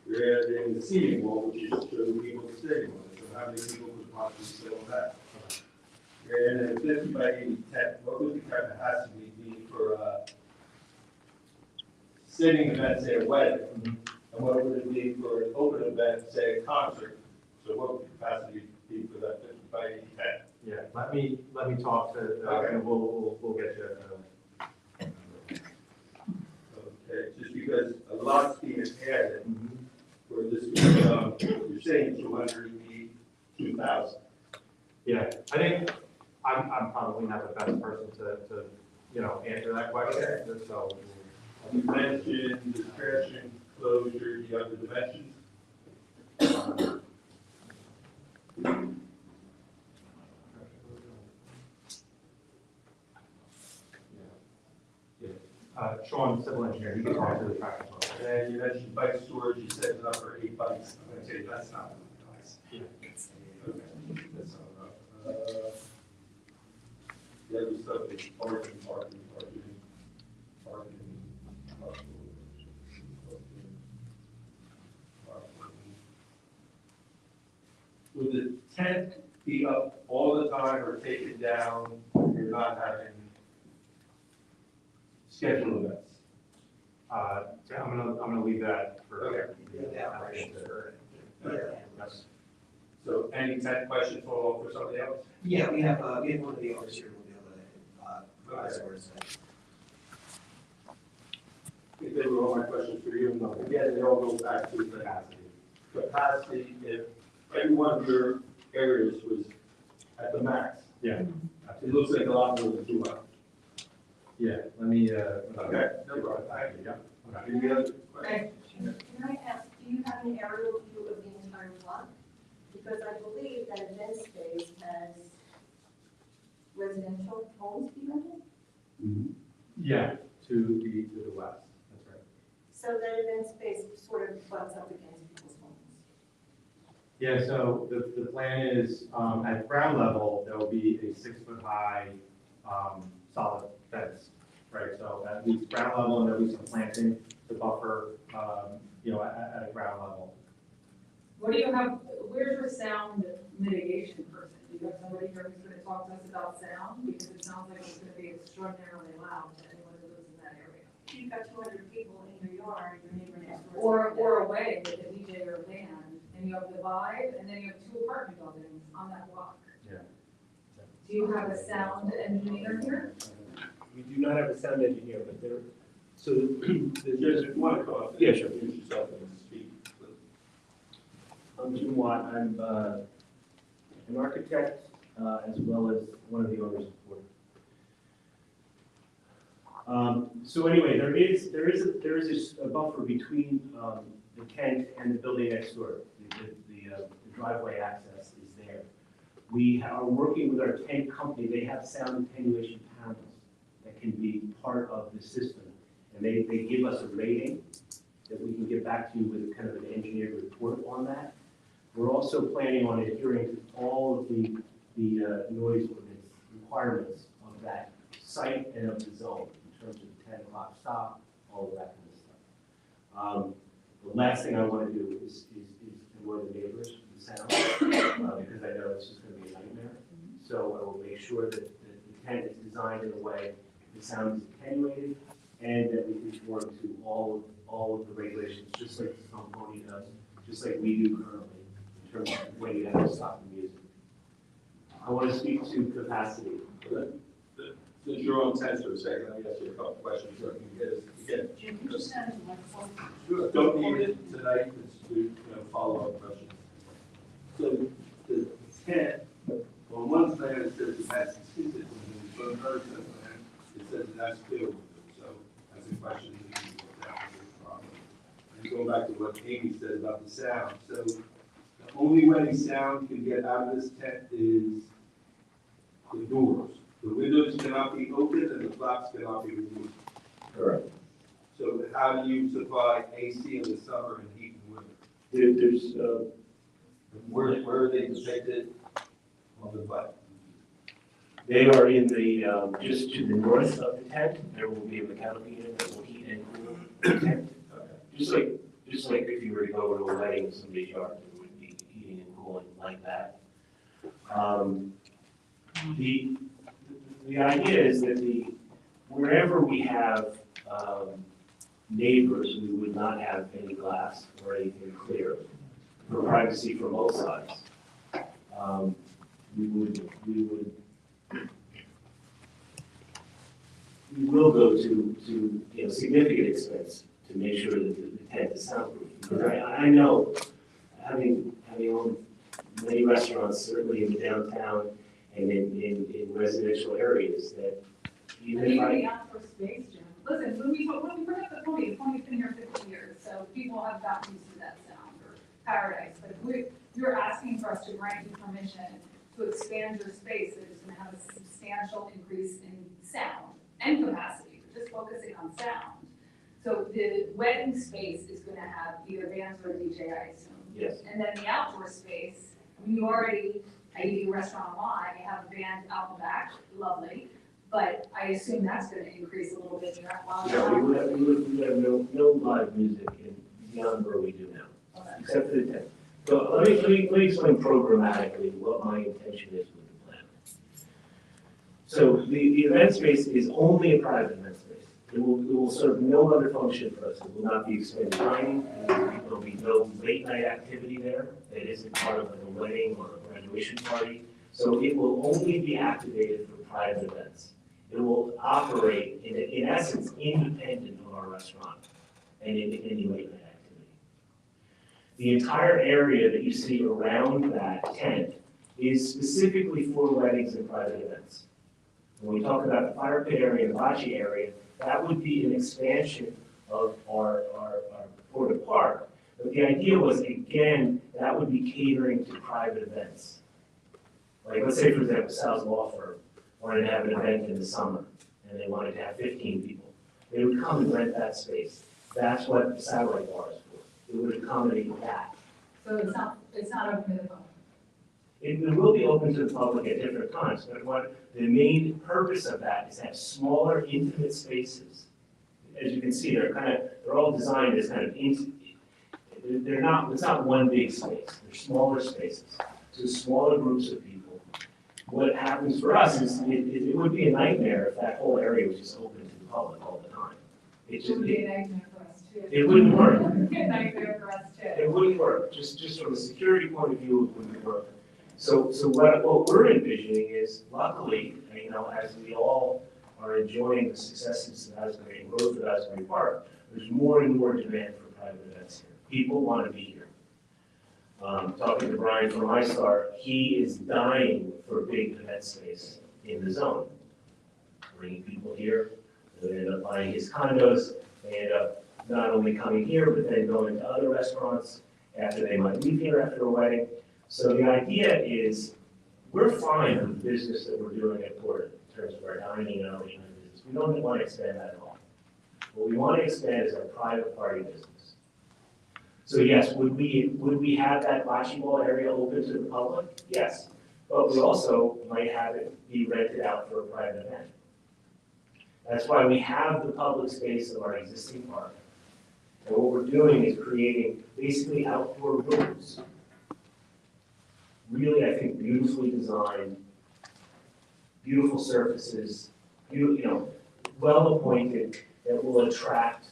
You're adding the seating wall, which is showing people staying on it, so how many people could possibly sit on that? You're adding a 50 by 80 tent, what would the capacity be for sitting event, say a wedding? And what would it be for an open event, say a concert? So what would the capacity be for that 50 by 80 tent? Yeah, let me talk to, Okay. and we'll get you. Okay, just because a lot's being added, for this, you're saying 202,000. Yeah, I think I'm probably not the best person to, answer that question, so. You mentioned the trash enclosure, the other dimensions. Sean, civil engineer, you can talk to the traffic. And you mentioned bike storage, you said the number 8 bikes. I'm gonna say that's not nice. Yeah. Okay, that's not enough. The other stuff is parking. Would the tent be up all the time or taken down when you're not having scheduled events? I'm gonna leave that for. Okay. Yes. So any tent questions for somebody else? Yeah, we have one of the owners here who will be able to, provide some words. If they were all my questions for you, no. Again, they all go back to capacity. Capacity, if every one of your areas was at the max, Yeah, it looks like a lot more than 200. yeah, let me, Okay, no problem. Thank you. Okay. Any other questions? Can I ask, do you have an aerial view of the entire block? Because I believe that event space has residential homes behind it. Yeah, to the west, that's right. So that event space sort of butts up against people's homes. Yeah, so the plan is, at ground level, there will be a 6-foot-high, solid fence, right? So at least ground level, and there'll be some planting to buffer, at a ground level. What do you have, where's your sound mitigation person? Do you have somebody here who's gonna talk to us about sound? Because it sounds like it's gonna be extraordinarily loud to anyone who lives in that area. You've got 200 people in your yard, your neighbor next door. Or away with a DJ or a band, and you have the vibe, and then you have 2 apartment buildings on that block. Yeah. Do you have a sound engineer here? We do not have a sound engineer, but there, so Just if you want to come up. Yeah, sure. Introduce yourself and speak. I'm Jim Watt. I'm an architect as well as one of the owners of the board. So anyway, there is a buffer between the tent and the building next door. The driveway access is there. We are working with our tent company. They have sound attenuation panels that can be part of the system. And they give us a rating that we can get back to you with kind of an engineered report on that. We're also planning on adhering to all of the noise ordinance requirements of that site and of the zone in terms of 10 o'clock stop, all of that kind of stuff. The last thing I want to do is annoy the neighbors with the sound, because I know it's just going to be a nightmare. So I will make sure that the tent is designed in a way the sound is attenuated and that we conform to all of the regulations, just like the Stone Pony does, just like we do currently in terms of when you have to stop the music. I want to speak to capacity. Since you're on tent for a second, let me ask you a couple questions. So again, Jim, you just stand in the microphone. sure, don't need it tonight, it's follow-up questions. So the tent, on one side it says the mass exceeded, and on the other side it says that's filled. So that's a question that you can work out with this problem. And going back to what Amy said about the sound, so the only way sound can get out of this tent is the doors. The windows cannot be opened and the flaps cannot be removed. Correct. So how do you supply AC in the summer and heat in winter? There's, Where are they depicted on the plan? They are in the, just to the north of the tent, there will be a mechanical unit that will heat and cool the tent. Just like if you were to go to a wedding in somebody's yard, there would be heating and cooling like that. The idea is that wherever we have neighbors, we would not have any glass or anything clear for privacy from both sides. We will go to significant expense to make sure that the tent is soundproof. Because I know, having owned many restaurants, certainly in downtown and in residential areas, that even if Even the outdoor space, Jim. Listen, when we bring up the podium, Tony's been here 50 years, so people have gotten used to that sound, or paradise. But you're asking for us to grant you permission to expand your space that is gonna have a substantial increase in sound and capacity, we're just focusing on sound. So the wedding space is gonna have either bands or a DJ, I assume. Yes. And then the outdoor space, I mean, you already, I do a restaurant line, you have a band out the back, lovely. But I assume that's gonna increase a little bit in your while. No, we would have no live music beyond where we do now, Okay. except for the tent. So let me explain programmatically what my intention is with the plan. So the event space is only a private event space. It will serve no other function for us. It will not be extended dining. There will be no late night activity there that isn't part of like a wedding or a graduation party. So it will only be activated for private events. It will operate in essence independent of our restaurant and in any late night activity. The entire area that you see around that tent is specifically for weddings and private events. When we talk about the fire pit area and the bocce area, that would be an expansion of our Florida park. But the idea was, again, that would be catering to private events. Like, let's say, for example, Sal's law firm wanted to have an event in the summer, and they wanted to have 15 people. They would come and rent that space. That's what the satellite bar is for. It would accommodate that. So it's not open to the public. It will be open to the public at different times, but what the main purpose of that is to have smaller, intimate spaces. As you can see, they're all designed as kind of it's not one big space. They're smaller spaces. So smaller groups of people. What happens for us is it would be a nightmare if that whole area was just open to the public all the time. It would be a nightmare for us too. It wouldn't work. It would be a nightmare for us too. It wouldn't work. Just from a security point of view, it wouldn't work. So what we're envisioning is, luckily, as we all are enjoying the successes of Asbury and growth of Asbury Park, there's more and more demand for private events here. People want to be here. Talking to Brian from iStar, he is dying for big event space in the zone. Bringing people here, they end up buying his condos, they end up not only coming here, but then going to other restaurants after they might leave here after a wedding. So the idea is, we're fine with the business that we're doing at Port in terms of our dining and our restaurant business. We don't want to expand that at all. What we want to expand is our private party business. So yes, would we have that bocce ball area open to the public? Yes, but we also might have it be rented out for a private event. That's why we have the public space of our existing park. And what we're doing is creating basically outdoor rooms. Really, I think, beautifully designed, beautiful surfaces, well appointed, that will attract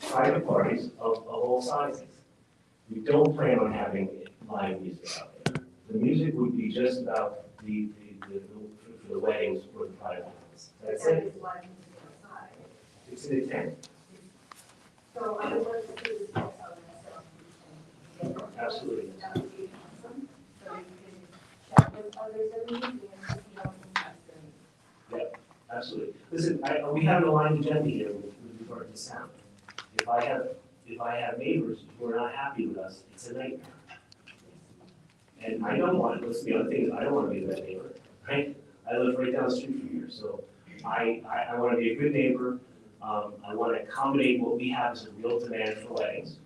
private parties of all sizes. We don't plan on having live music out there. The music would be just about for the weddings or the private ones. That's That it. is live music outside. It's an intent. So I would like to see this also in the Absolutely. That would be awesome. So you can check with others that we need and see how we can Absolutely. Listen, we have an aligned agenda here with regard to sound. If I have neighbors who are not happy with us, it's a nightmare. And I don't want it, let's be honest, I don't want to be that neighbor, right? I live right down the street from here, so I want to be a good neighbor. I want to accommodate what we have as a real demand for weddings.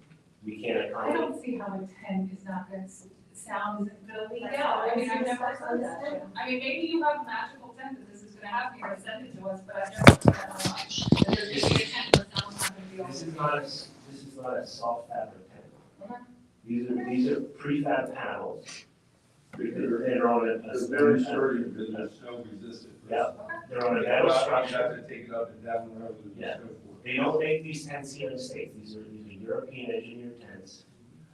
We can't I accommodate. don't see how a tent is not going to sound isn't going to leak That's out. I what mean, I've I never said. heard that. I mean, maybe you have a magical tent that this gonna have you guys send it to us, but I never seen that much. That there's gonna be a tent, but someone's not gonna be able This to. is not a soft fabric tent. These are prefab panels. They're on It's a very sturdy because it's snow resistant. Yeah, they're on a metal You structure. have to take it up and down wherever there's Yeah. snow for. They don't make these tents here in the States. These are European engineered tents.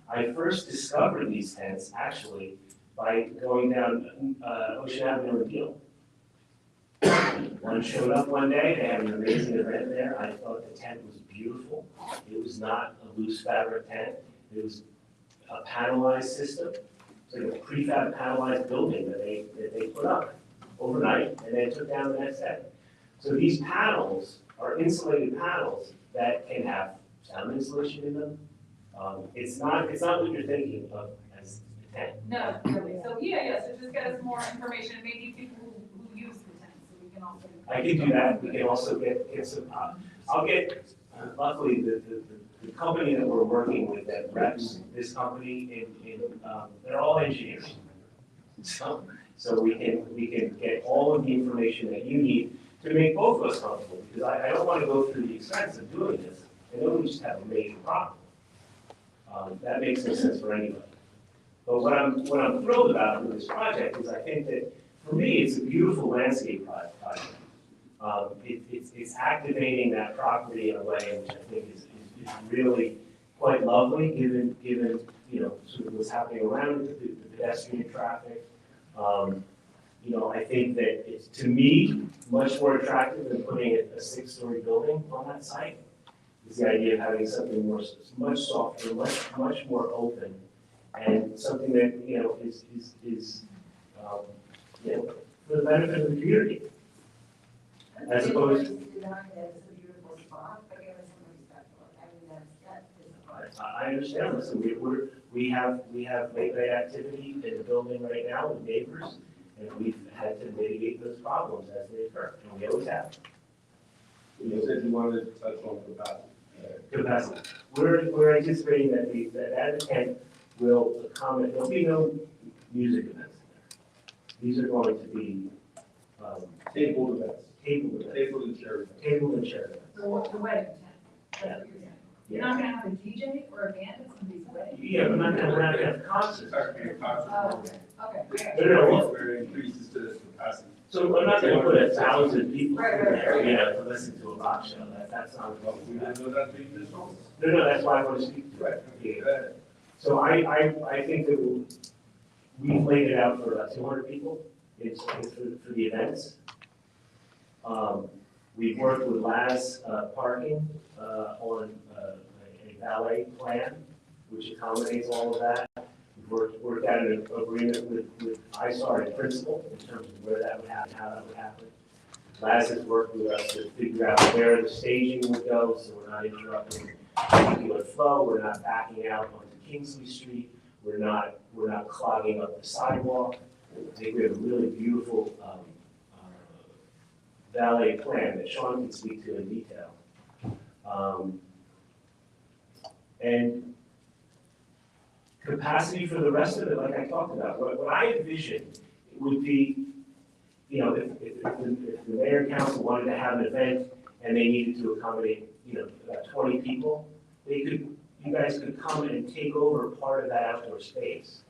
I first discovered these tents actually by going down Ocean Avenue in Deal. One showed up one day, they had an amazing event there. I thought the tent was beautiful. It was not a loose fabric tent. It was a panelized system. It's like a prefab panelized building that they put up overnight and then took down the next day. So these panels are insulated panels that can have sound insulation in them. It's not what you're thinking of as a tent. No, really, so so just get us more information, maybe people who use the tent, so we can also. I can do that. We can also get some, I'll get, luckily, the company that we're working with that reps this company they're all engineers. So we can get all of the information that you need to make both of us comfortable, because I don't want to go through the expense of doing this, and then we just have a major problem. That makes no sense for anybody. But what I'm thrilled about with this project is I think that, for me, it's a beautiful landscape project. It's activating that property in a way which I think is really quite lovely, given sort of what's happening around it, the pedestrian traffic. I think that it's, to me, much more attractive than putting a 6-story building on that site. Is the idea of having something much softer, much more open, and something that is for the benefit of the community. As opposed. I understand. Listen, we have late-night activity in the building right now with neighbors, and we've had to mitigate those problems as they occur, and we always have. You said you wanted to touch on Capacity. We're anticipating that tent will accommodate, there'll be no music events there. These are going to be table events. Table events. Table and chair events. Table and chair events. The wedding tent, that's what you're saying. You're not gonna have a DJ or a band at somebody's wedding? Yeah, we're not gonna have It's concerts. actually a concert. Oh, okay. No. Where it increases to this capacity. So I'm not gonna put 1,000 people Right. there, to listen to a rock show. That's not. Well, we didn't know that being this one. No, that's why I want to speak to it. Yeah. So I think that we've laid it out for about 200 people. It's for the events. We've worked with Laz Parking on a valet plan, which accommodates all of that. We've worked out an agreement with ISAR in principle in terms of where that would happen, how that would happen. Laz has worked with us to figure out where the staging would go, so we're not interrupting vehicular flow, we're not backing out onto Kingsley Street, we're not clogging up the sidewalk. I think we have a really beautiful valet plan that Sean can speak to in detail. And capacity for the rest of it, like I talked about, what I envisioned would be, if the mayor and council wanted to have an event and they needed to accommodate, about 20 people, you guys could come and take over part of that outdoor space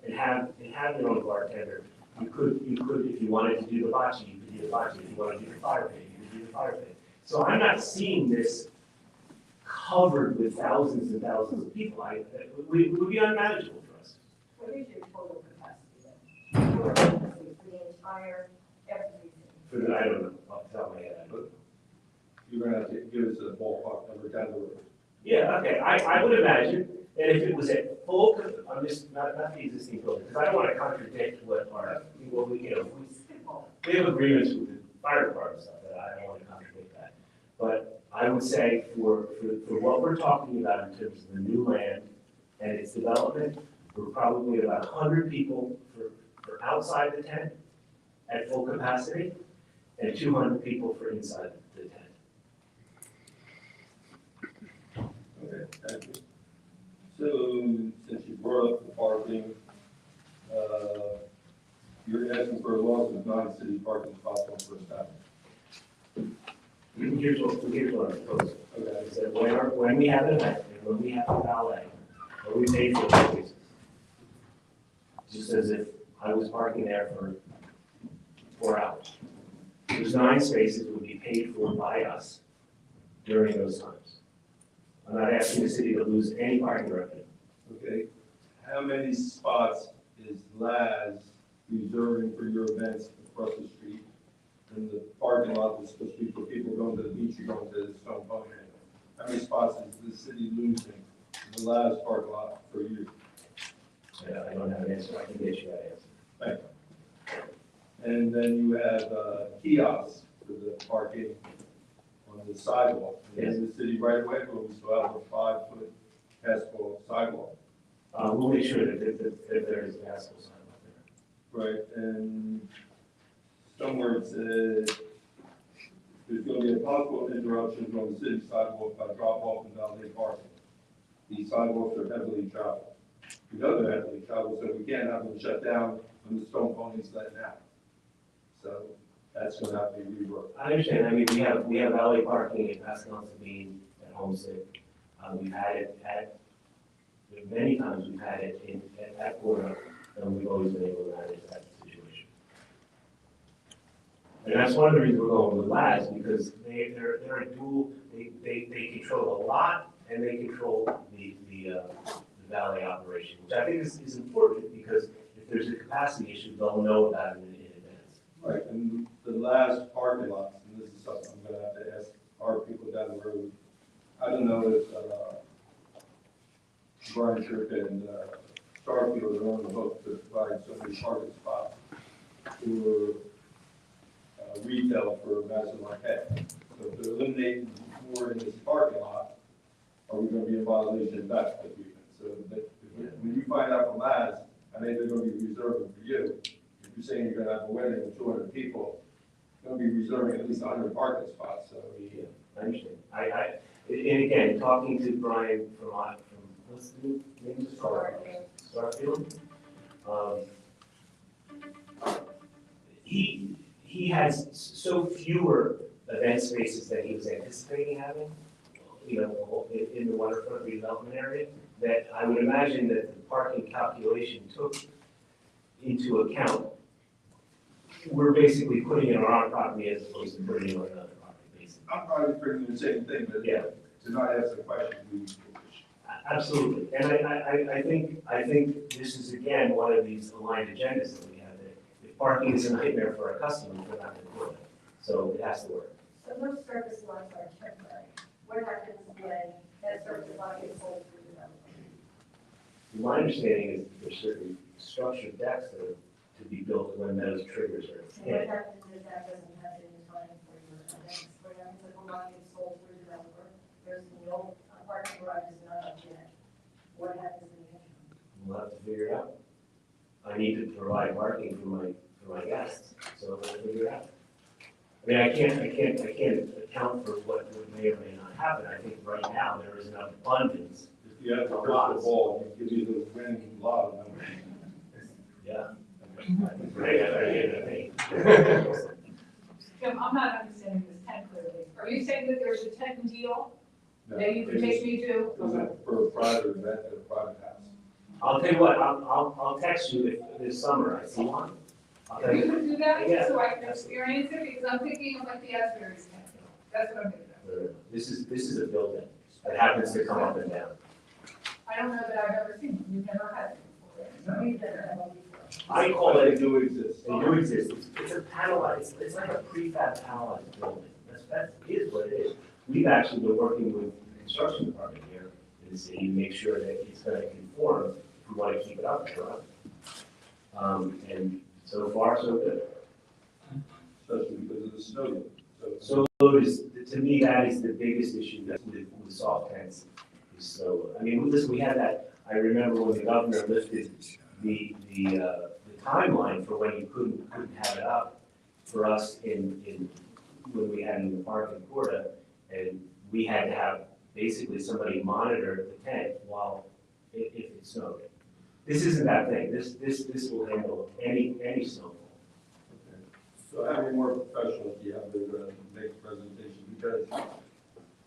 and have your own bartender. You could, if you wanted to do the bocce, you could do the bocce. If you wanted to do the fire pit, you could do the fire pit. So I'm not seeing this covered with thousands and thousands of people. It would be unmanageable for us. What is your total capacity then? For the entire, everything? I don't know, off the top of my head. You're gonna have to give us a ballpark number down the road. Yeah, okay, I would imagine that if it was at full, I'm just, not the existing building, because I don't want to contradict what we have agreements with the fire department stuff, that I don't want to contradict that. But I would say for what we're talking about in terms of the new land and its development, we're probably about 100 people for outside the tent at full capacity, and 200 people for inside the tent. Okay, thank you. So, since you brought up the parking, you're asking for a loss of non-city parking spots on First Avenue. Here's what I'm proposing. Okay. Is that when we have an event, and when we have a valet, or we pay for the spaces, just as if I was parking there for 4 hours. Those 9 spaces would be paid for by us during those times. I'm not asking the city to lose any parking revenue. Okay, how many spots is Laz reserving for your events across the street? And the parking lot that's supposed to be for people going to the beach, you're going to the Stone Pony. How many spots is the city losing in the Laz parking lot for you? I don't have an answer, I can get you that answer. Thank you. And then you have kiosks for the parking on the sidewalk. Yes. In the city right away, but we still have a 5-foot asphalt sidewalk. We'll make sure that there is an asphalt sign up there. Right, and somewhere it says there's gonna be a possible interruption on the city sidewalk by drop-off and valet parking. These sidewalks are heavily traveled. We know they're heavily traveled, so we can't have them shut down when the Stone Pony's letting out. So that's gonna have to be reworked. I understand, I mean, we have valet parking at Pascal Sabine, at Homestead. We've had it many times we've had it at that corner, and we've always been able to manage that situation. And that's one of the reasons we're going with Laz, because they're a dual, they control a lot, and they control the valet operation, which I think is important, because if there's a capacity issue, they'll know about it in advance. Right, and the last parking lots, and this is something I'm gonna have to ask our people down the road. I don't know if, Brian Tripp and, Starfield are on the hook to provide so many parking spots for, retail for Madison Marquette. So if they're eliminating more in this parking lot, are we gonna be in violation of that agreement? So that, when you find out from Laz, I think they're gonna be reserving for you. If you're saying you're gonna have a wedding of 200 people, you're gonna be reserving at least 100 parking spots, so. Yeah, I understand. And again, talking to Brian from what's the name of the Starfield? He has so fewer event spaces that he was anticipating having, you know, in the waterfront redevelopment area, that I would imagine that the parking calculation took into account. We're basically putting it on our property as opposed to putting it on another property, basically. I'm probably pretty the same thing, but Yeah. to not ask the question, we. Absolutely, and I think this is again one of these aligned agendas that we have there. If parking is a nightmare for our customers, we're not gonna do it, so it has to work. So those service lots are temporary. What happens when that service lot gets sold to development? My understanding is there's certain structured decks that are to be built when those triggers are And what hit. happens if that doesn't happen in time for your events? For example, if a lot gets sold to a developer, there's the old parking garage is not up yet. What happens in the interim? We'll have to figure it out. I need to provide parking for my guests, so we'll figure it out. I mean, I can't account for what may or may not happen. I think right now there is an abundance. If you have the crystal ball, you give you the winning lotto number. Yeah. Jim, I'm not understanding this tent clearly. Are you saying that there's a tent deal that you can take me to? For a private event at a private house. I'll tell you what, I'll text you if this summer I see one. I'll tell You you. could do that, Yeah. so I can experience it, because I'm thinking of like the Asbury tent deal. That's what I'm thinking of. This is a building that happens to come up and down. I don't know that I've ever seen it. You've never had it before. right? We've never had one before. I call it, They do exist. they do exist, it's a panelized, it's like a prefab panelized building, that is what it is. We've actually been working with the construction department here in the city to make sure that it's gonna conform, if we wanna keep it up and running. And so far, so good. Especially because of the snow. So load is, to me, that is the biggest issue with soft tents, is snow load. I mean, listen, we had that, I remember when the governor lifted the timeline for when you couldn't have it up for us when we had in the park in Florida, and we had to have basically somebody monitor the tent while, if it snowed. This isn't that thing, this will handle any snowfall. So how many more professionals do you have to make the presentation? Because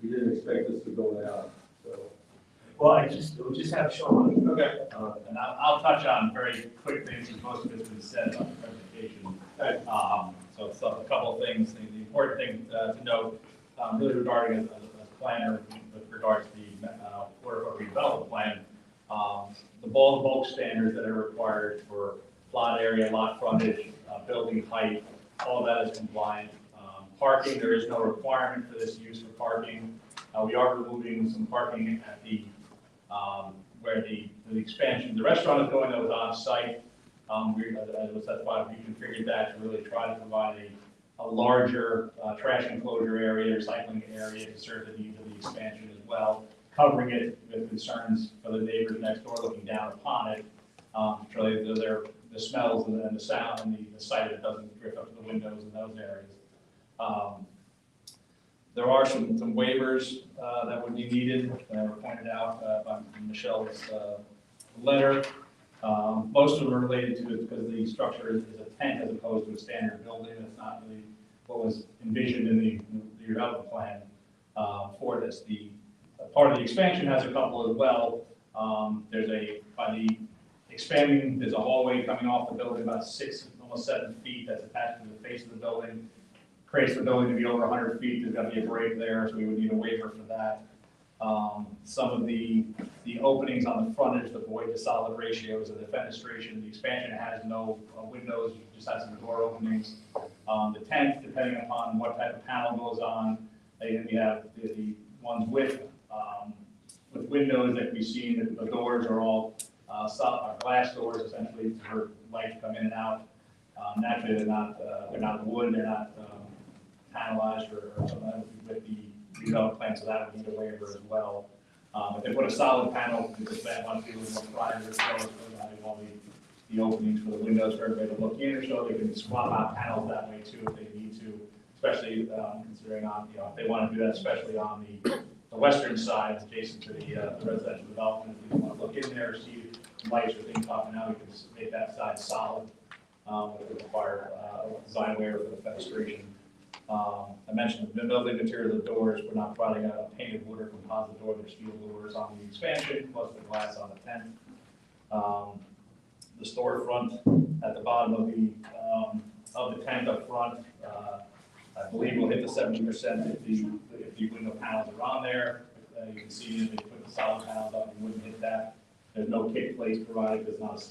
we didn't expect this to go out, so. Well, we'll just have Sean. Okay. And I'll touch on very quick things, as most of it's been said about the presentation. So a couple of things. The important thing to note, really regarding as a planner, with regards to the order of redevelopment plan, the bulk standards that are required for lot area, lot frontage, building height, all that is compliant. Parking, there is no requirement for this use for parking. We are removing some parking at the where the expansion, the restaurant is going, that was on site. That's why we configured that to really try to provide a larger trash enclosure area, recycling area to serve the needs of the expansion as well, covering it with concerns for the neighbors next door looking down upon it. Really, the smells and the sound and the sight that doesn't drift up to the windows in those areas. There are some waivers that would be needed, that were pointed out by Michelle's letter. Most of them are related to it because the structure is a tent as opposed to a standard building. That's not really what was envisioned in the development plan for this. The part of the expansion has a couple as well. By the expanding, there's a hallway coming off the building about 6, almost 7 feet that's attached to the face of the building. Creates the building to be over 100 feet, there's got to be a break there, so we would need a waiver for that. Some of the openings on the frontage, the void to solid ratios and the fenestration, the expansion has no windows, just has some door openings. The tent, depending upon what type of panel goes on, we have the ones with windows that we've seen, the doors are all solid, glass doors essentially for light to come in and out. Naturally, they're not wood, they're not panelized or something with the redevelopment plan, so that would need a waiver as well. If they put a solid panel, because that one feels more private, so having all the openings for the windows for everybody to look in, or so they can swap out panels that way too if they need to, especially considering on, if they want to do that, especially on the western side, adjacent to the residential development. If we want to look in there, see lights or things popping out, we can make that side solid. It would require a design waiver for the fenestration. I mentioned the building material of the doors. We're not providing a painted wood or composite door. There's steel doors on the expansion, plus the glass on the tent. The storefront at the bottom of the tent up front, I believe we'll hit the 70% if the window panels are on there. You can see if they put the solid panels up, we wouldn't hit that. There's no kick plates provided. There's not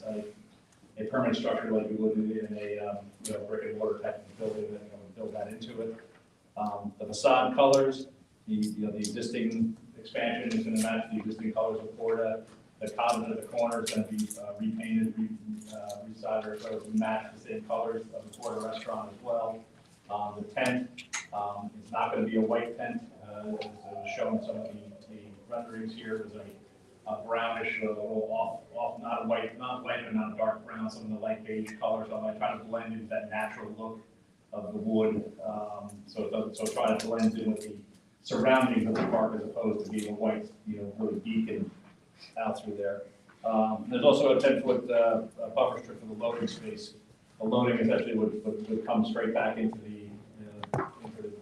a permanent structure like you would in a brick and mortar type of building that build that into it. The facade colors, the existing expansion is going to match the existing colors of Florida. The cabinet at the corner is going to be repainted, resided, so to match the same colors of the Florida restaurant as well. The tent, it's not going to be a white tent, as shown some of the renderings here. There's a brownish, a little off, not white, but not a dark brown, some of the light beige colors. So I'm trying to blend into that natural look of the wood, so try to blend in with the surroundings of the park as opposed to being a white, really beacon out through there. There's also a 10-foot buffer strip for the loading space. The loading essentially would come straight back into the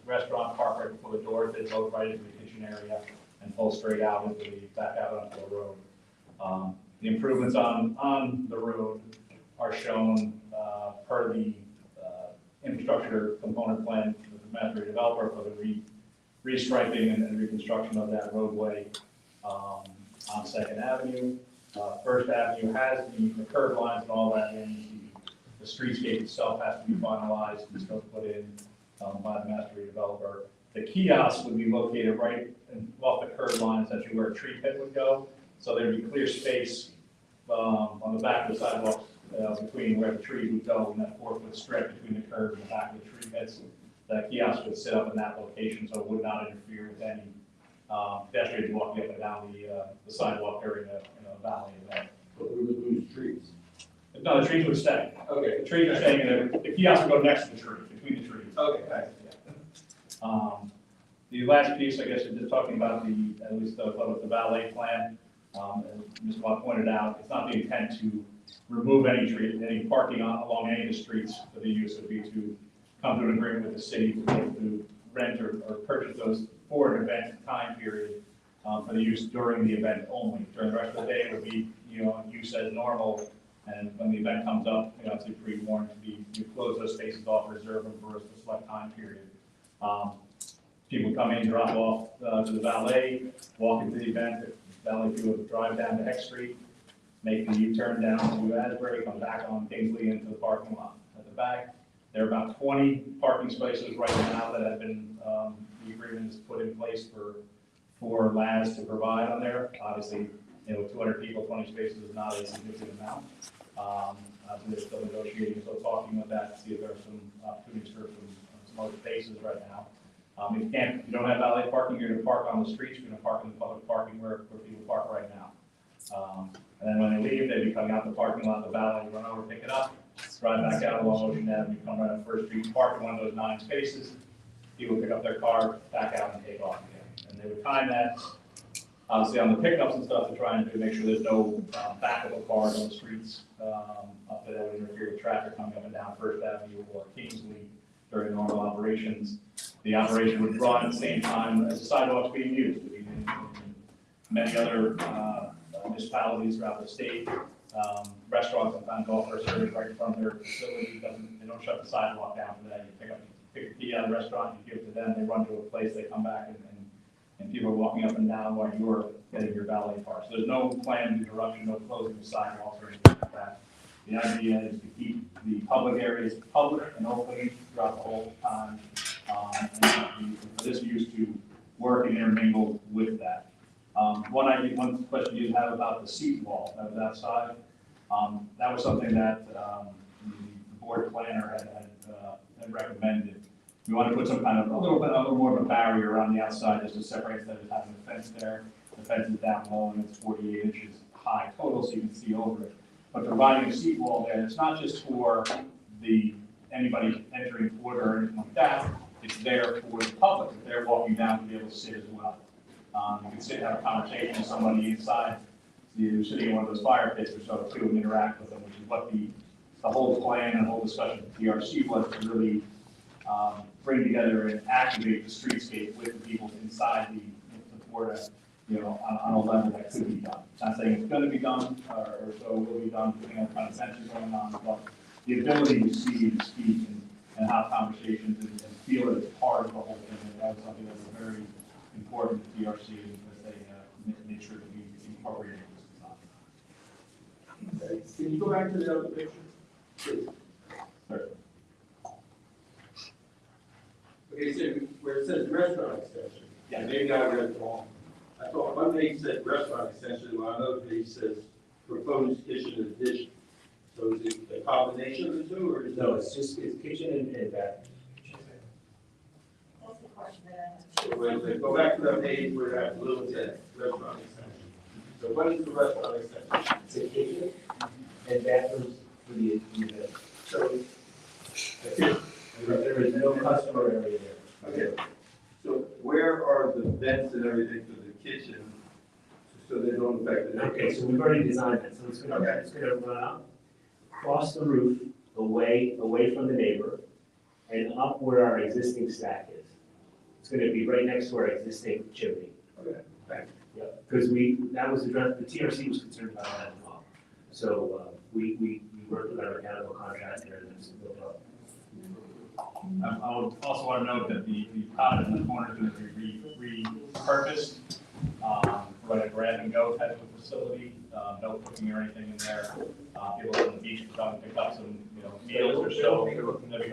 restaurant, park right before the door, they load right into the kitchen area and pull straight out back out onto the road. The improvements on the road are shown per the infrastructure component plan with the master developer for the restriping and reconstruction of that roadway on 2nd Avenue. First Avenue has the curb lines and all that in. The streetscape itself has to be finalized and still put in by the master developer. The kiosk would be located right off the curb line, essentially where a tree pit would go. So there'd be clear space on the back of the sidewalk between where the trees would go and that 4-foot strip between the curb and the back of the tree pits. The kiosk would sit up in that location, so it would not interfere with any pedestrians walking up and down the sidewalk during the valley event. But we would lose trees. No, the trees would stay. Okay. The trees are staying in there. The kiosk would go next to the tree, between the trees. Okay. Yeah. The last piece, I guess, is just talking about at least the valet plan. As Ms. Watt pointed out, it's not the intent to remove any parking along any of the streets for the use. It would be to come to an agreement with the city to rent or purchase those for an event time period, for the use during the event only. During the rest of the day, it would be, use as normal, and when the event comes up, obviously pre-warned you close those spaces off, reserve them for a select time period. People come in, drop off to the valet, walk into the event, the valet people would drive down to X Street, make the U-turn down to Asbury, come back on Kingsley into the parking lot. At the back, there are about 20 parking spaces right now that have been, the agreement is put in place for LAS to provide on there. Obviously, 200 people, 20 spaces is not a significant amount. So they're still negotiating, still talking with that, to see if there are some opportunities for some other spaces right now. If you don't have valet parking, you're gonna park on the streets, you're gonna park in the public parking where people park right now. And then when they leave, they'd be coming out the parking lot, the valet run over, pick it up, drive back out along Ocean Avenue, come right up First Street, park in one of those 9 spaces. People pick up their car, back out and take off again. And they would time that, obviously on the pickups and stuff, to try and make sure there's no back of the cars on the streets up there that would interfere with traffic coming up and down First Avenue or Kingsley during normal operations. The operation would run at the same time as the sidewalks being used. In many other municipalities throughout the state, restaurants sometimes offer service right from their facility. They don't shut the sidewalk down for that. You pick your key out of the restaurant, you give it to them, they run to a place, they come back, and people are walking up and down while you're getting your valet park. So there's no planned interruption, no closing of sidewalks or anything like that. The idea is to keep the public areas public and open throughout the whole time, and for this use to work and intermingle with that. One question you have about the seat wall that was outside, that was something that the board planner had recommended. We want to put some kind of a little more of a barrier around the outside just to separate instead of having a fence there. The fence is down low and it's 48 inches high total, so you can see over it. But providing a seat wall there, it's not just for anybody entering Porter or anything like that. It's there for the public. If they're walking down to be able to sit as well. You can sit and have a conversation with somebody inside. You're sitting in one of those fire pits or so too and interact with them, which is what the whole plan and the whole discussion with the TRC was to really bring together and activate the streetscape with the people inside the Porta, on a level that could be done. Not saying it's going to be done or so will be done, depending on the kind of tension going on, but the ability to see and speak and have conversations and feel it as part of the whole thing. And that was something that was very important to TRC because they made sure that we incorporated this design. Can you go back to the other picture? Please. Sure. Okay, so where it says restaurant extension, yeah, maybe I read it wrong. I thought one page said restaurant extension, while another page says proposed kitchen addition. So is it a combination of the two, or is No, it's kitchen and bath. That's the question that I have. So wait a minute, go back to that page where that little said restaurant extension. So what is the restaurant extension? It's a kitchen and bathrooms for the event. So, There is no customer area there. okay, so where are the vents and everything for the kitchen, so they don't affect the Okay, so we've already designed it, so it's gonna run up, across the roof, away from the neighbor, and up where our existing stack is. It's gonna be right next to our existing chimney. Okay, thanks. Yeah, because that was addressed, the TRC was concerned about that as well. So, we worked with our mechanical contractor and it's built up. I would also want to note that the cottage in the corner is going to be repurposed for like a grab and go type of facility. No cooking or anything in there. People on the beach can come and pick up some, meals or so. They'll be cooking. They'll be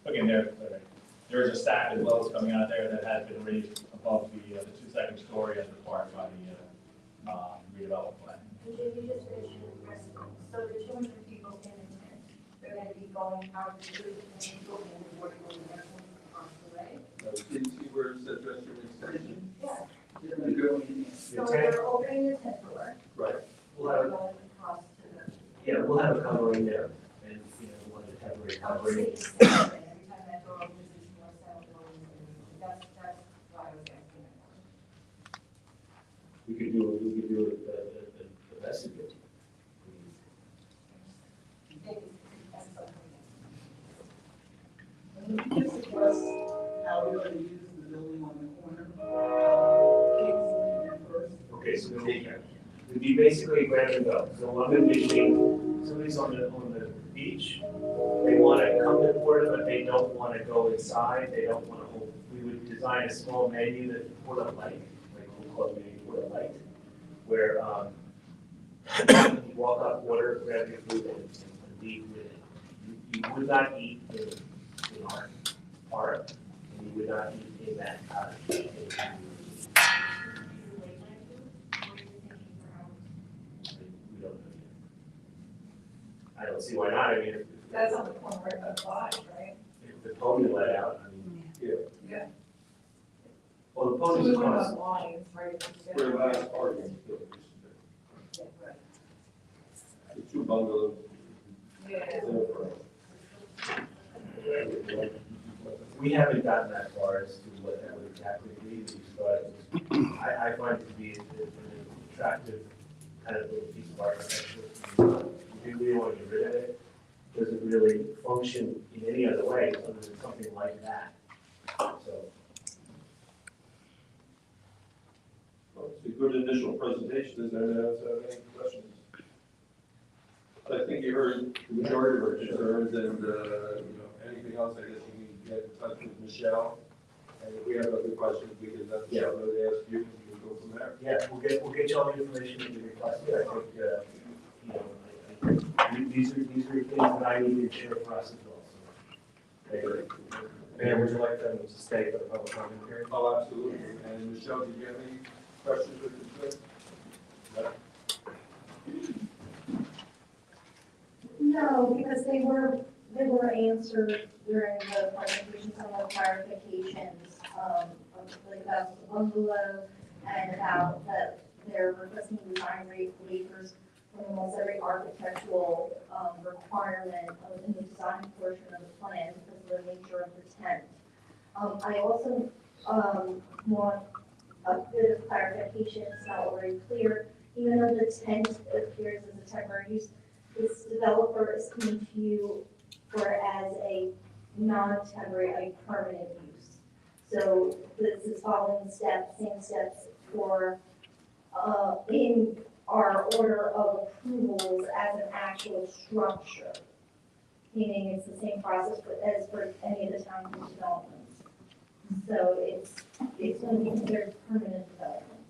cooking there. There is a stack as well as coming out there that has been raised above the 2-second story as required by the redevelopment plan. Can you just finish your question? So the 200 people in the tent, they're going to be going out of the street and going and working on the restaurant across the way? Did you see where it said restaurant extension? Yeah. The So tent, they're opening the tent door. Right. we'll have, Going across to the. yeah, we'll have a covering there, and, we'll have a temporary covering. Every time that door opens, there's more sound going in. That's why I was asking that. We could do it, the vestibule. Maybe that's something. Okay, so it'd be basically grab and go. So I'm envisioning somebody's on the beach, they want to come to Porta, but they don't want to go inside, they don't want to hold. We would design a small menu that Porta Light, like we'll call it maybe Porta Light, where you walk up water, grab your food, and leave with it. You would not eat in our park, and you would not eat in that cottage. We don't know yet. I don't see why not, I mean, if That's on the corner right by the lodge, right? if the pony let out, I mean, yeah. Yeah. Well, the So pony's we went close. on lines, right? Where last parking. Yeah, right. The two bungalows. Yeah. We haven't gotten that far as to what that would exactly be, but I find it to be an attractive kind of little piece of architecture. We really want to get rid of it. Doesn't really function in any other way other than something like that. So. Well, it's a good initial presentation. Does anyone else have any questions? I think you heard the majority of our concerns and, anything else, I guess you need to get in touch with Michelle. And if we have other questions, we can let Michelle know to ask you, and we can go from there. Yeah, we'll get you all the information that you requested. I think, these are things that I need to share for us as well. So, thank you. Mayor, would you like them to stay for the public comment period? Oh, absolutely. And Michelle, did you have any questions or concerns? No? No, because they were answered during the presentations on the clarifications, like about the bungalow and about that they're requesting design rate waivers from almost every architectural, requirement in the design portion of the plan because of the nature of the tent. I also, want a bit of clarification, it's not very clear, even though the tent appears as a temporary use, this developer is coming to you for as a non-temporary, a permanent use. So this is following same steps for, in our order of approvals as an actual structure. Meaning it's the same process as for any of the township developments. So it's going to be considered permanent development.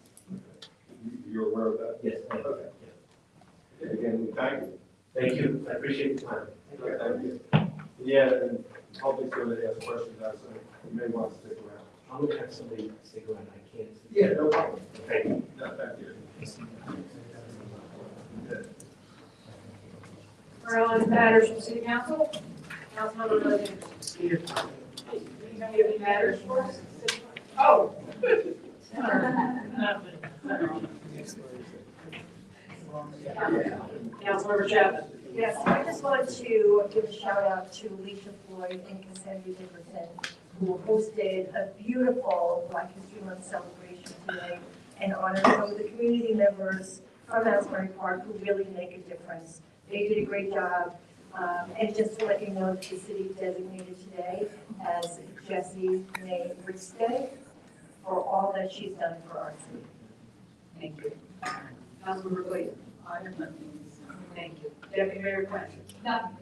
You're aware of that? Yes. Okay. Again, thank you. Thank you. I appreciate your time. Thank you. Yeah, and the public's going to ask questions, so you may want to stick around. I'm going to have somebody stick around. I can't. Yeah, no problem. Thank you. No, thank you. We're on matters from city council. Councilmember Rodriguez. Anybody have any matters for us? Oh. Councilmember Chapman. Yes, I just wanted to give a shout out to Alicia Floyd and Cassandra Dickerson, who hosted a beautiful Black History Month celebration today and honored some of the community members from Asbury Park who really make a difference. They did a great job. And just to let you know, the city designated today as Jessie May Rich Day for all that she's done for our city. Thank you. Councilmember Clayton. I have nothing to say. Thank you. Deputy Mayor Quinn. Nothing.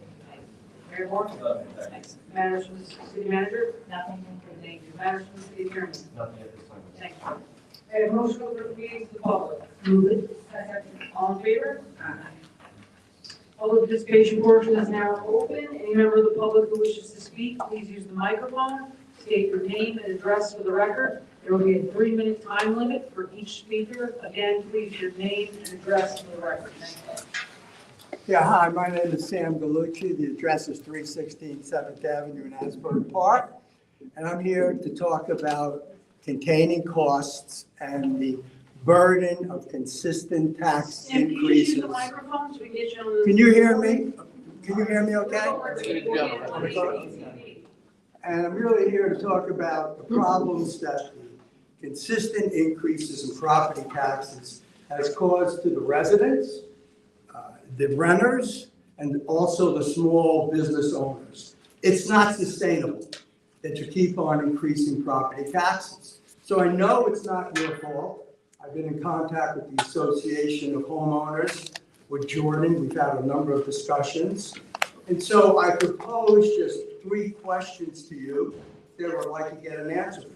Mayor Moore. Thanks. Matters from the city manager. Nothing. Thank you. Matters from the city attorney. Nothing at this time. Thank you. I have a motion to open the meeting to the public. Move it. All in favor? Public participation portion is now open. Any member of the public who wishes to speak, please use the microphone. State your name and address for the record. There will be a 3-minute time limit for each speaker. Again, please your name and address for the record. Thank you. Yeah, hi, my name is Sam Galucci. The address is 316 7th Avenue in Asbury Park. And I'm here to talk about containing costs and the burden of consistent tax Sam, can you use increases. the microphone so we get you on the... Can you hear me? Can you hear me okay? And I'm really here to talk about the problems that the consistent increases in property taxes has caused to the residents, the renters, and also the small business owners. It's not sustainable that you keep on increasing property taxes. So I know it's not your fault. I've been in contact with the Association of Homeowners, with Jordan. We've had a number of discussions. And so I propose just 3 questions to you that I would like to get an answer from.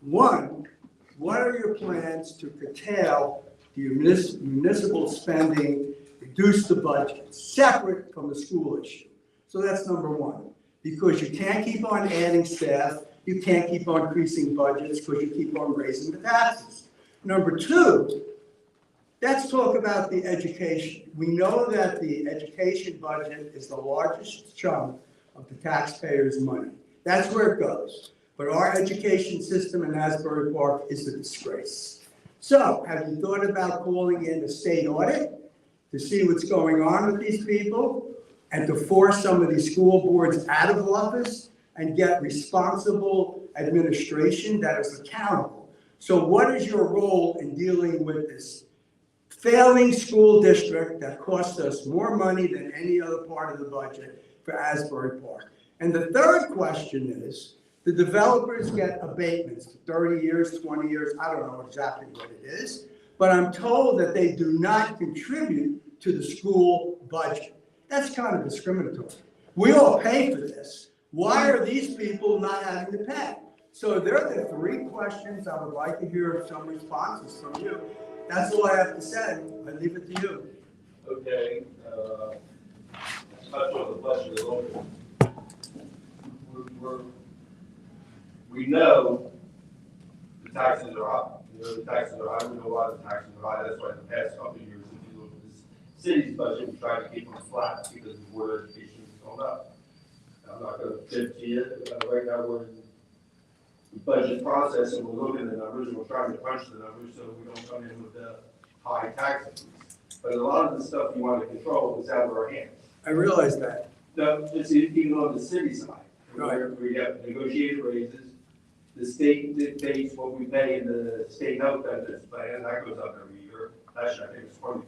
One, what are your plans to curtail the municipal spending, reduce the budget, separate from the school issue? So that's number 1. Because you can't keep on adding staff, you can't keep on increasing budgets because you keep on raising the taxes. Number 2, let's talk about the education. We know that the education budget is the largest chunk of the taxpayers' money. That's where it goes. But our education system in Asbury Park is a disgrace. So have you thought about calling in a state audit to see what's going on with these people and to force some of these school boards out of office and get responsible administration that is accountable? So what is your role in dealing with this failing school district that costs us more money than any other part of the budget for Asbury Park? And the third question is, the developers get abatements for 30 years, 20 years, I don't know exactly what it is, but I'm told that they do not contribute to the school budget. That's kind of discriminatory. We all pay for this. Why are these people not having to pay? So there are the 3 questions. I would like to hear some responses from you. That's all I have to say. I leave it to you. Okay, touch on the budget a little bit. We know the taxes are up. We know the taxes are high. We know a lot of the taxes are high. That's why in the past couple of years, if you look at this city's budget, we try to keep them flat because the board of education is going up. I'm not going to fib to you. Right now, we're in the budget process and we're looking at the numbers and we're trying to crunch the numbers so we don't come in with a high tax increase. But a lot of the stuff you want to control is out of our hands. I realize that. No, it's even on the city side. Right. Where we have negotiated raises. The state dictates what we pay in the state health benefits plan, that goes up every year. Actually, I think it's 23%.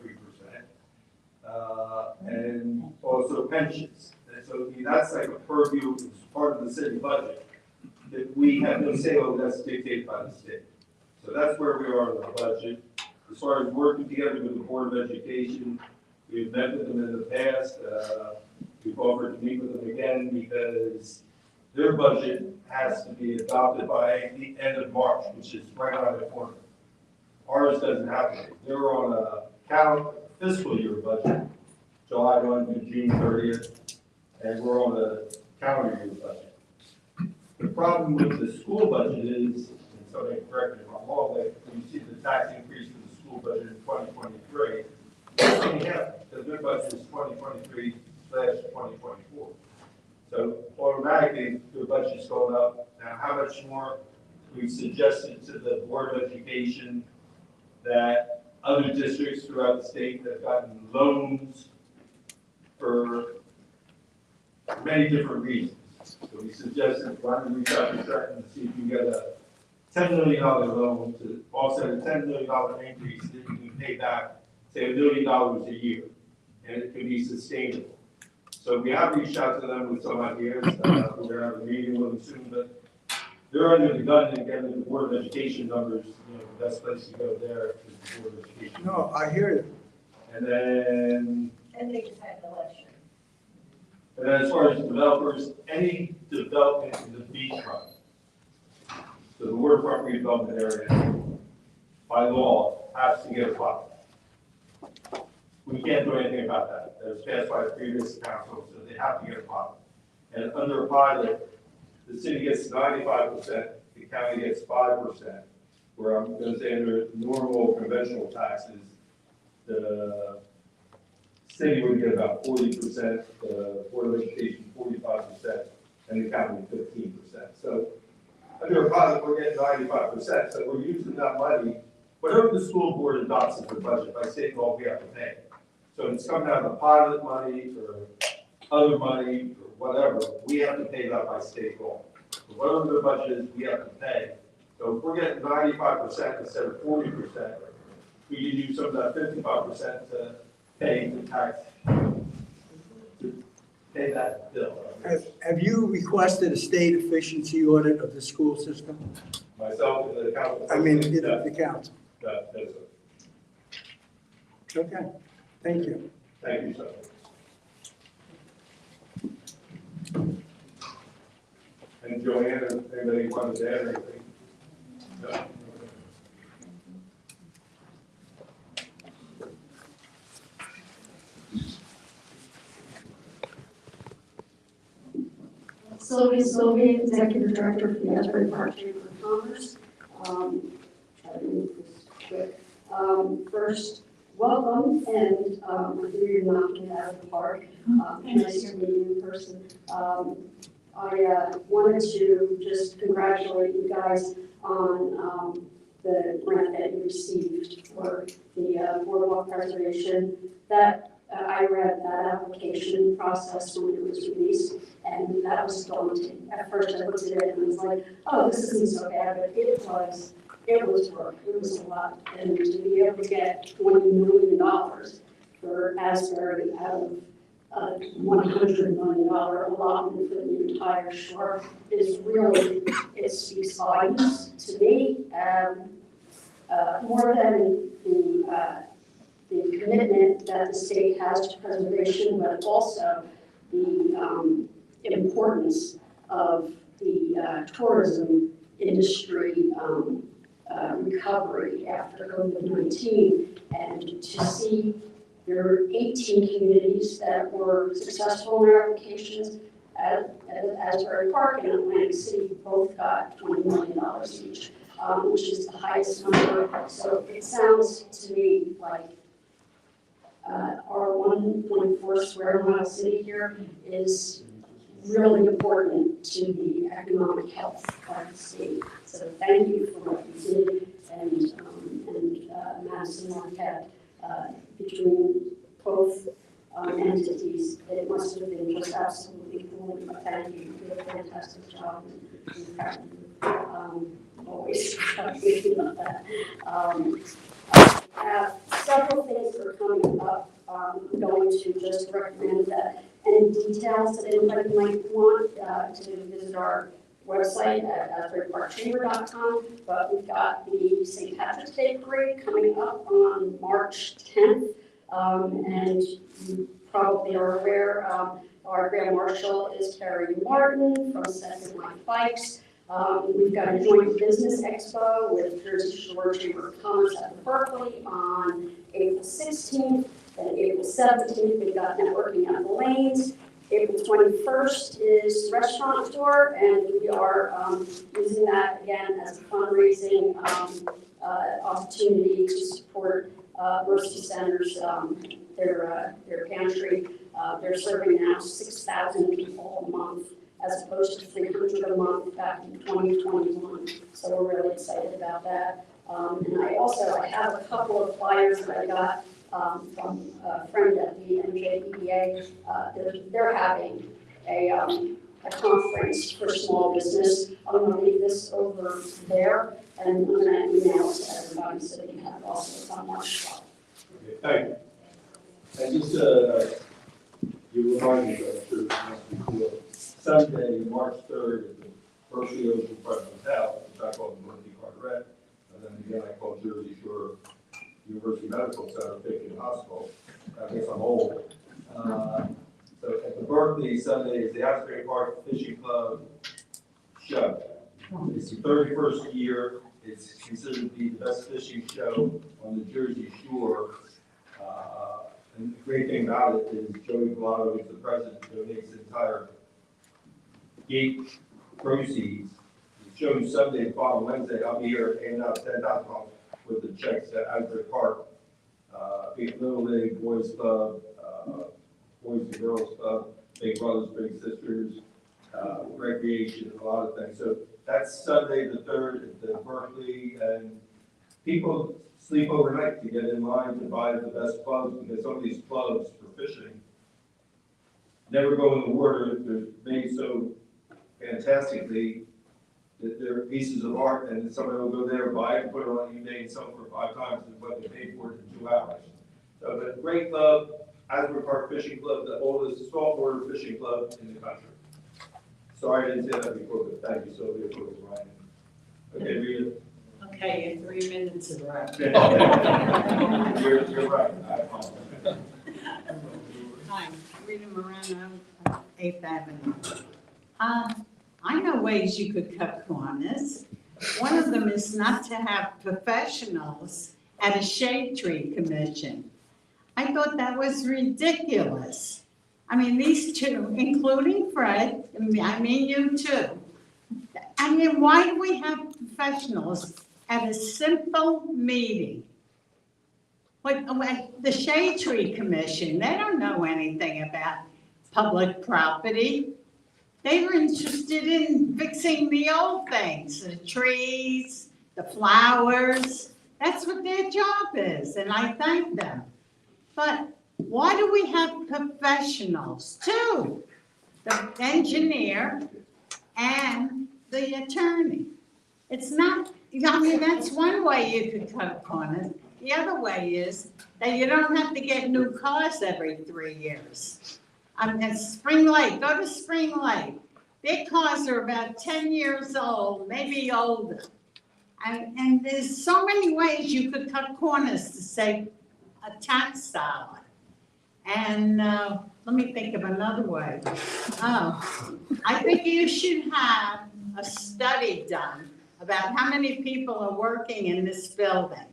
And also pensions. And so I mean, that's like a purview, it's part of the city budget that we have no say over, that's dictated by the state. So that's where we are in the budget. As far as working together with the Board of Education, we've met with them in the past. We've offered to meet with them again because their budget has to be adopted by the end of March, which is right around the corner. Ours doesn't have to. They're on a fiscal year budget, July 1 to June 30th, and we're on a calendar year budget. The problem with the school budget is, and somebody correct me if I'm wrong, that when you see the tax increase for the school budget in 2023, their budget is 2023/2024. So automatically, their budget's going up. Now, how much more we've suggested to the Board of Education that other districts throughout the state that have gotten loans for many different reasons. So we suggested, why don't we reach out to Stratton and see if you get a $10 million loan to offset a $10 million increase that you can pay back, say $1 million a year, and it can be sustainable. So we have reached out to them with some ideas. We're going to have a meeting with them soon, but they're under the gun and getting the Board of Education numbers. You know, the best place to go there is the Board of Education. No, I hear you. And then, And they just had an election. and then as far as developers, any development in the beachfront, so the waterfront redevelopment area, by law, has to get a plot. We can't do anything about that. That was passed by the previous council, so they have to get a pilot. And under a pilot, the city gets 95%, the county gets 5%, where I'm going to say under normal conventional taxes, the city would get about 40%, the Board of Education 45%, and the county 15%. So under a pilot, we're getting 95%, so we're using that money. Whatever the school board adopts as the budget, by state law, we have to pay. So it's coming out of the pilot money or other money or whatever, we have to pay that by state law. So whatever the budget is, we have to pay. So if we're getting 95% instead of 40%, we can use some of that 55% to pay the tax, to pay that bill. Have you requested a state efficiency audit of the school system? Myself and the council. I mean, the council. That's it. Okay, thank you. Thank you, sir. And Joanne, anybody want to add anything? No? Sylvia, Executive Director for the Asbury Park Chamber of Commerce. Try to move this quick. First, welcome, and I hear you're knocking it out of the park. Nice to meet you in person. I wanted to just congratulate you guys on the grant that you received for the boardwalk preservation. That I read that application process when it was released, and that was daunting. At first, I looked at it and was like, "Oh, this isn't so bad," but it was work. It was a lot, and to be able to get $20 million for Asbury out of $100 million allotment for the entire shore is really, it speaks volumes to me, more than the commitment that the state has to preservation, but also the importance of the tourism industry recovery after COVID-19, and to see there were 18 communities that were successful in their applications at Asbury Park and Atlantic City both got $20 million each, which is the highest number. So it sounds to me like our 1.4 square mile city here is really important to the economic health of the state. So thank you for what you did, and Madison Marquette, between both entities, it must have been just absolutely cool. Thank you, you did a fantastic job, and always thinking about that. Several things that are coming up. I'm going to just recommend that any details that anybody might want to visit our website at asburyparkchamber.com, but we've got the St. Patrick's Day Parade coming up on March 10th, and you probably are aware our Grand Marshal is Carrie Martin from Second Line Bikes. We've got a joint business expo with Jersey Shore Chamber of Commerce at Berkeley on April 16th. And April 17th, we've got networking at the lanes. April 21st is restaurant tour, and we are using that again as a fundraising opportunity to support Mercy Center's their pantry. They're serving now 6,000 people a month, as opposed to 300 a month back in 2021. So we're really excited about that. And I have a couple of flyers that I got from a friend at the NJEDA. They're having a conference for small business. I'm going to leave this over there, and I'm going to email it to everybody so they can have also on March 12th. Okay, thank you. And just, you remind me, I'm sure it must be cool. Sunday, March 3rd, at the Berkeley Ocean Front Hotel, which I call the Berkeley Carteret, and then again I call Jersey Shore University Medical Center, Pickett Hospital. I guess I'm old. So at the Berkeley Sunday is the Asbury Park Fishing Club show. It's the 31st year. It's considered to be the best fishing show on the Jersey Shore. And the great thing about it is Joey Bellotto, who's the president, donates the entire gate proceeds. The show Sunday, following Wednesday. I'll be here handing out $10,000 with the checks at Asbury Park. Big Little League, Boys Club, Boys and Girls Club, Big Brothers, Big Sisters, recreation, a lot of things. So that's Sunday the 3rd at the Berkeley, and people sleep overnight to get in line to buy the best clubs, because some of these clubs for fishing never go in the water. They're made so fantastically that they're pieces of art, and somebody will go there, buy it, put it on eBay, and sell it for 5 times what they paid for it in 2 hours. So, but great club, Asbury Park Fishing Club, the oldest saltwater fishing club in the country. Sorry I didn't say that before, but thank you, Sylvia, for reminding me. Okay, Rita. Okay, in 3 minutes of right. You're right. I apologize. Hi, Rita Moreno, 8th Avenue. I know ways you could cut corners. One of them is not to have professionals at a shade tree commission. I thought that was ridiculous. I mean, these two, including Fred, I mean you too. I mean, why do we have professionals at a simple meeting? Like the Shade Tree Commission, they don't know anything about public property. They were interested in fixing the old things, the trees, the flowers. That's what their job is, and I thank them. But why do we have professionals? Two, the engineer and the attorney. It's not, I mean, that's one way you could cut corners. The other way is that you don't have to get new cars every 3 years. And Spring Lake, go to Spring Lake. Their cars are about 10 years old, maybe older. And there's so many ways you could cut corners to save a tax dollar. And let me think of another way. Oh, I think you should have a study done about how many people are working in this building.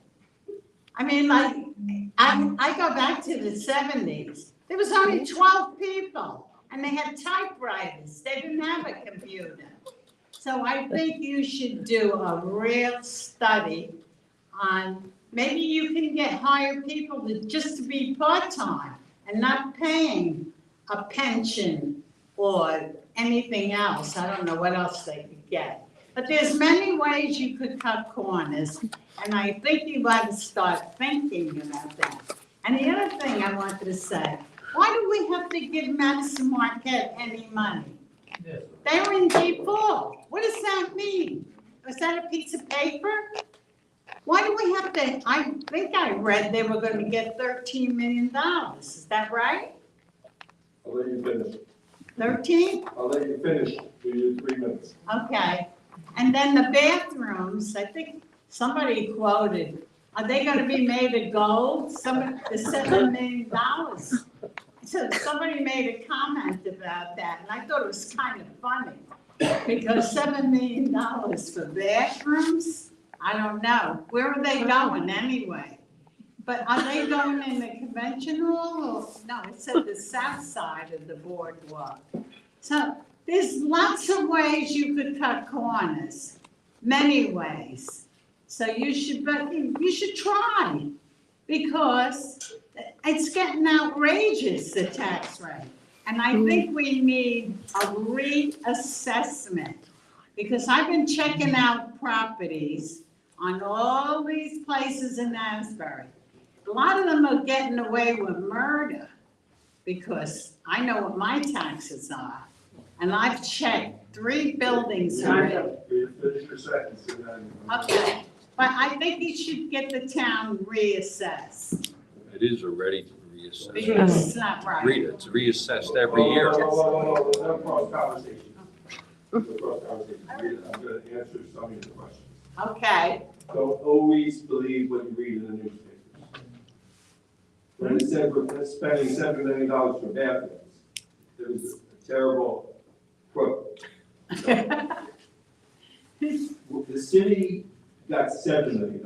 I mean, like, I go back to the 70s. There was only 12 people, and they had typewriters. They didn't have a computer. So I think you should do a real study on, maybe you can hire people just to be part-time and not paying a pension or anything else. I don't know what else they could get. But there's many ways you could cut corners, and I think you got to start thinking about that. And the other thing I wanted to say, why do we have to give Madison Marquette any money? They were in default. What does that mean? Was that a piece of paper? Why do we have to, I think I read they were going to get $13 million. Is that right? I'll let you finish. 13? I'll let you finish. Give you 3 minutes. Okay. And then the bathrooms, I think somebody quoted, are they going to be made of gold? The $7 million. So somebody made a comment about that, and I thought it was kind of funny, because $7 million for bathrooms? I don't know. Where are they going anyway? But are they going in the convention hall, or, no, it said the south side of the boardwalk. So there's lots of ways you could cut corners, many ways. So you should try, because it's getting outrageous, the tax rate. And I think we need a reassessment, because I've been checking out properties on all these places in Asbury. A lot of them are getting away with murder, because I know what my taxes are. And I've checked 3 buildings already. Finish your sentence. Okay, but I think you should get the town reassessed. It is already reassessed. Because it's not right. It's reassessed every year. No cross conversation. No cross conversation. I'm going to answer some of your questions. Okay, Don't always believe what you read in the newspapers. When it said we're spending $7 million for bathrooms, it was a terrible quote. The city got $7 million.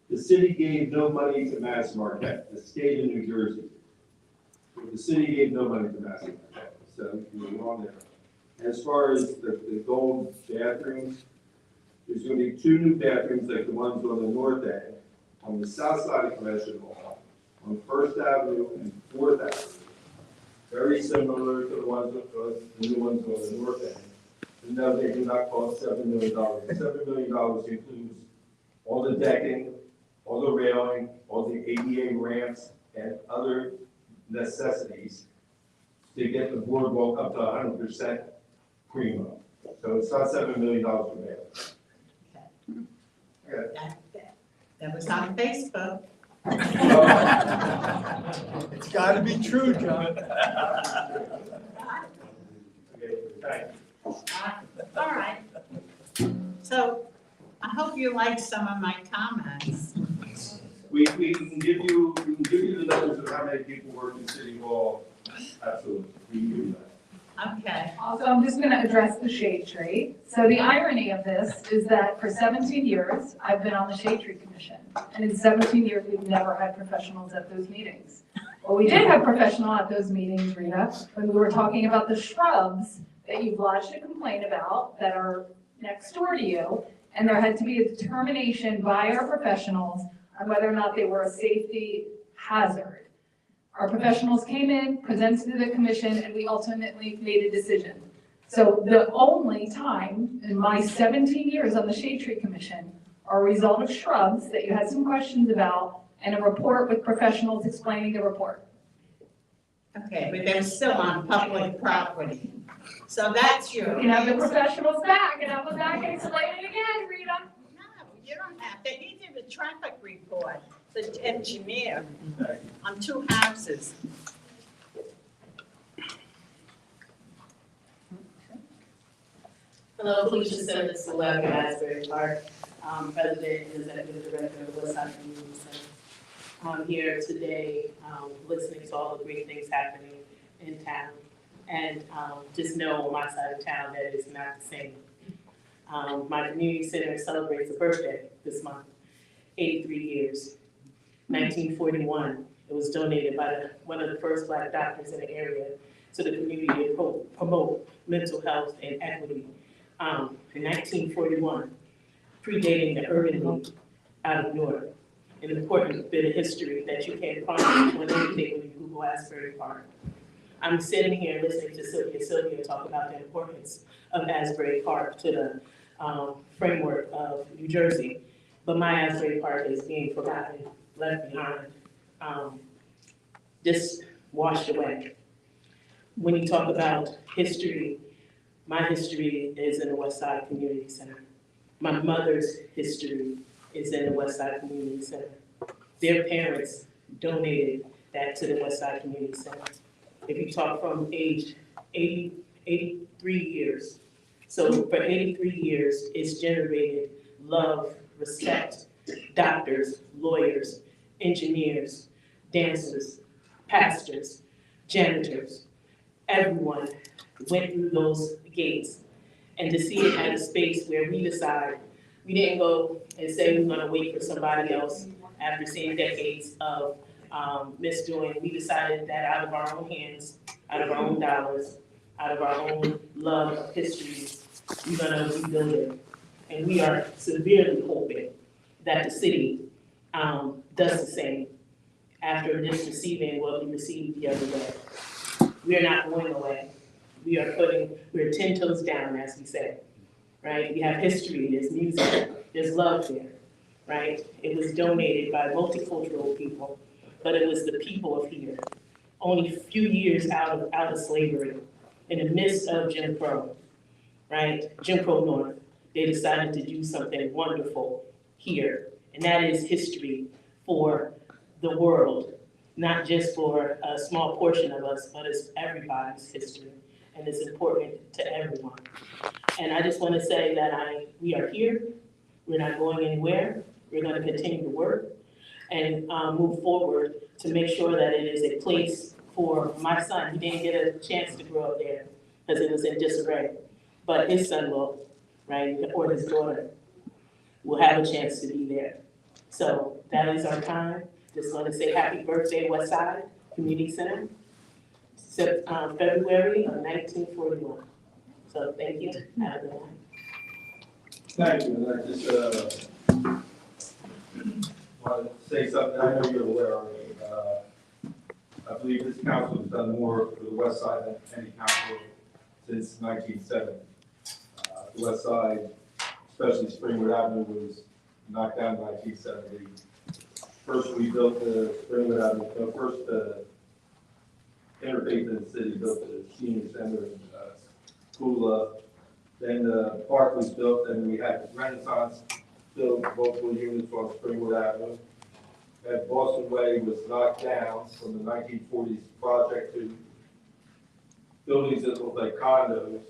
The city gave no money to Madison Marquette, the state of New Jersey. The city gave no money to Madison Marquette, so you're wrong there. As far as the gold bathrooms, there's going to be 2 new bathrooms like the ones on the north end, on the south side of Convention Hall, on First Avenue and 4th Avenue. Very similar to the ones, the new ones on the north end. And no, they do not cost $7 million. $7 million includes all the decking, all the railing, all the ADA ramps, and other necessities to get the boardwalk up to 100% primo. So it's not $7 million for that. that was on Facebook. It's got to be true, John. Okay, thank you. All right. So I hope you like some of my comments. We can give you the numbers of how many people work in City Hall. Absolutely, we can give you that. Okay. Also, I'm just gonna address the shade tree. So the irony of this is that for 17 years, I've been on the shade tree commission. And in 17 years, we've never had professionals at those meetings. Well, we did have professional at those meetings, Rita, when we were talking about the shrubs that you've lodged a complaint about that are next door to you. And there had to be a determination by our professionals on whether or not they were a safety hazard. Our professionals came in, presented to the commission, and we ultimately made a decision. So the only time in my 17 years on the Shade Tree Commission are a result of shrubs that you had some questions about and a report with professionals explaining the report. Okay, but they're still on public property. So that's your. You can have the professionals back and I'll go back and explain it again, Rita. No, you don't have to. He did a traffic report, the engineer, on 2 houses. Hello, Felicia Simmons, 11 Asbury Park, President and Executive Director of Westside Community Center. I'm here today listening to all the great things happening in town. And just know on my side of town that it's not the same. My community center celebrates a birthday this month, 83 years. 1941, it was donated by one of the first Black doctors in the area to the community to promote mental health and equity. In 1941, predating the Urban League out of Newark, an important bit of history that you can't find on anything when you Google Asbury Park. I'm sitting here listening to Sylvia talk about the importance of Asbury Park to the framework of New Jersey, but my Asbury Park is being forgotten, left behind, just washed away. When you talk about history, my history is in the Westside Community Center. My mother's history is in the Westside Community Center. Their parents donated that to the Westside Community Center. If you talk from age 83 years, so for 83 years, it's generated love, respect, doctors, lawyers, engineers, dancers, pastors, janitors. Everyone went through those gates. And to see it at a space where we decide, we didn't go and say we're gonna wait for somebody else after seeing decades of misdoing. We decided that out of our own hands, out of our own dollars, out of our own love of history, we're gonna rebuild it. And we are severely hoping that the city does the same after just receiving what we received the other day. We are not going away. We're 10 toes down, as we say, right? We have history, there's music, there's love there, right? It was donated by multicultural people, but it was the people of here. Only a few years out of slavery, in the midst of Jim Crow, right? Jim Crow North, they decided to do something wonderful here. And that is history for the world, not just for a small portion of us, but it's everybody's history. And it's important to everyone. And I just want to say that we are here, we're not going anywhere, we're going to continue to work and move forward to make sure that it is a place for my son. He didn't get a chance to grow up there because it was in disarray, but his son will, right, or his daughter will have a chance to be there. So that is our time. Just want to say happy birthday, Westside Community Center. February of 1941. So thank you. Have a good one. Thank you, and I just want to say something I know you're aware of. I believe this council has done more for the West Side than any council since 1970. The West Side, especially Springwood Avenue, was knocked down in 1970. First, we built the Springwood Avenue, first interfaith in the city, built the senior center and school. Then the park was built, and we had Renaissance build multiple units on Springwood Avenue. That Boston Way was knocked down from the 1940s project to buildings that look like condos.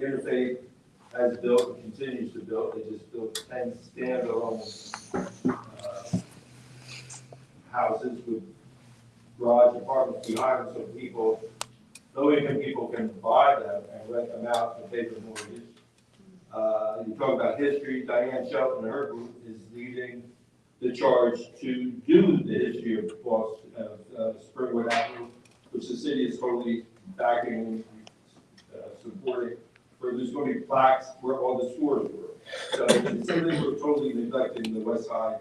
Interfaith has built and continues to build. They just built 10 standalone houses with garage apartments behind them, so people, low-income people can buy them and rent them out to pay the mortgage. You talk about history, Diane Shelton and her group is leading the charge to do the history of Boston, Springwood Avenue, which the city is totally backing and supporting, where there's going to be plaques where all the stores were. So it seems like we're totally neglecting the west side.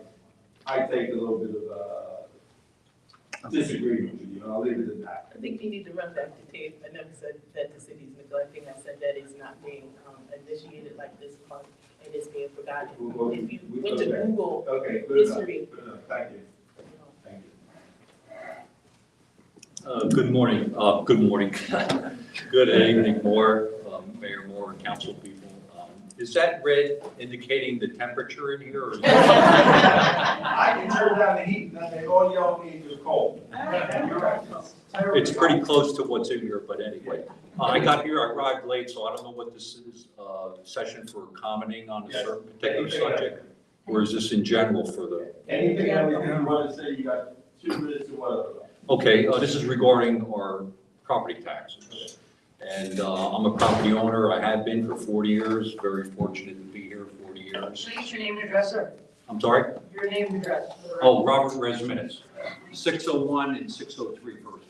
I take a little bit of disagreement with you, and I'll leave it at that. I think you need to run back to tape. I never said that the city's neglecting. I said that it's not being initiated like this month and it's being forgotten. Well, If you went to okay. Google Okay, good enough, history. good enough. Thank you. Thank you. Good morning, good evening, Mayor, Mayor Moore, council people. Is that red indicating the temperature in here? Or is I can turn down the heat, and they all yell at me, it's cold. You're right. It's pretty close to what's in here, but anyway. I got here, I arrived late, so I don't know what this is, session for commenting on a certain particular subject? Or is this in general for the? Anything you want to say, you got 2 minutes or whatever. Okay, this is regarding our property taxes. And I'm a property owner, I have been for 40 years, very fortunate to be here 40 years. Please, your name and address, sir. I'm sorry? Your name and address. Oh, Robert Resminitz, 601 and 603 First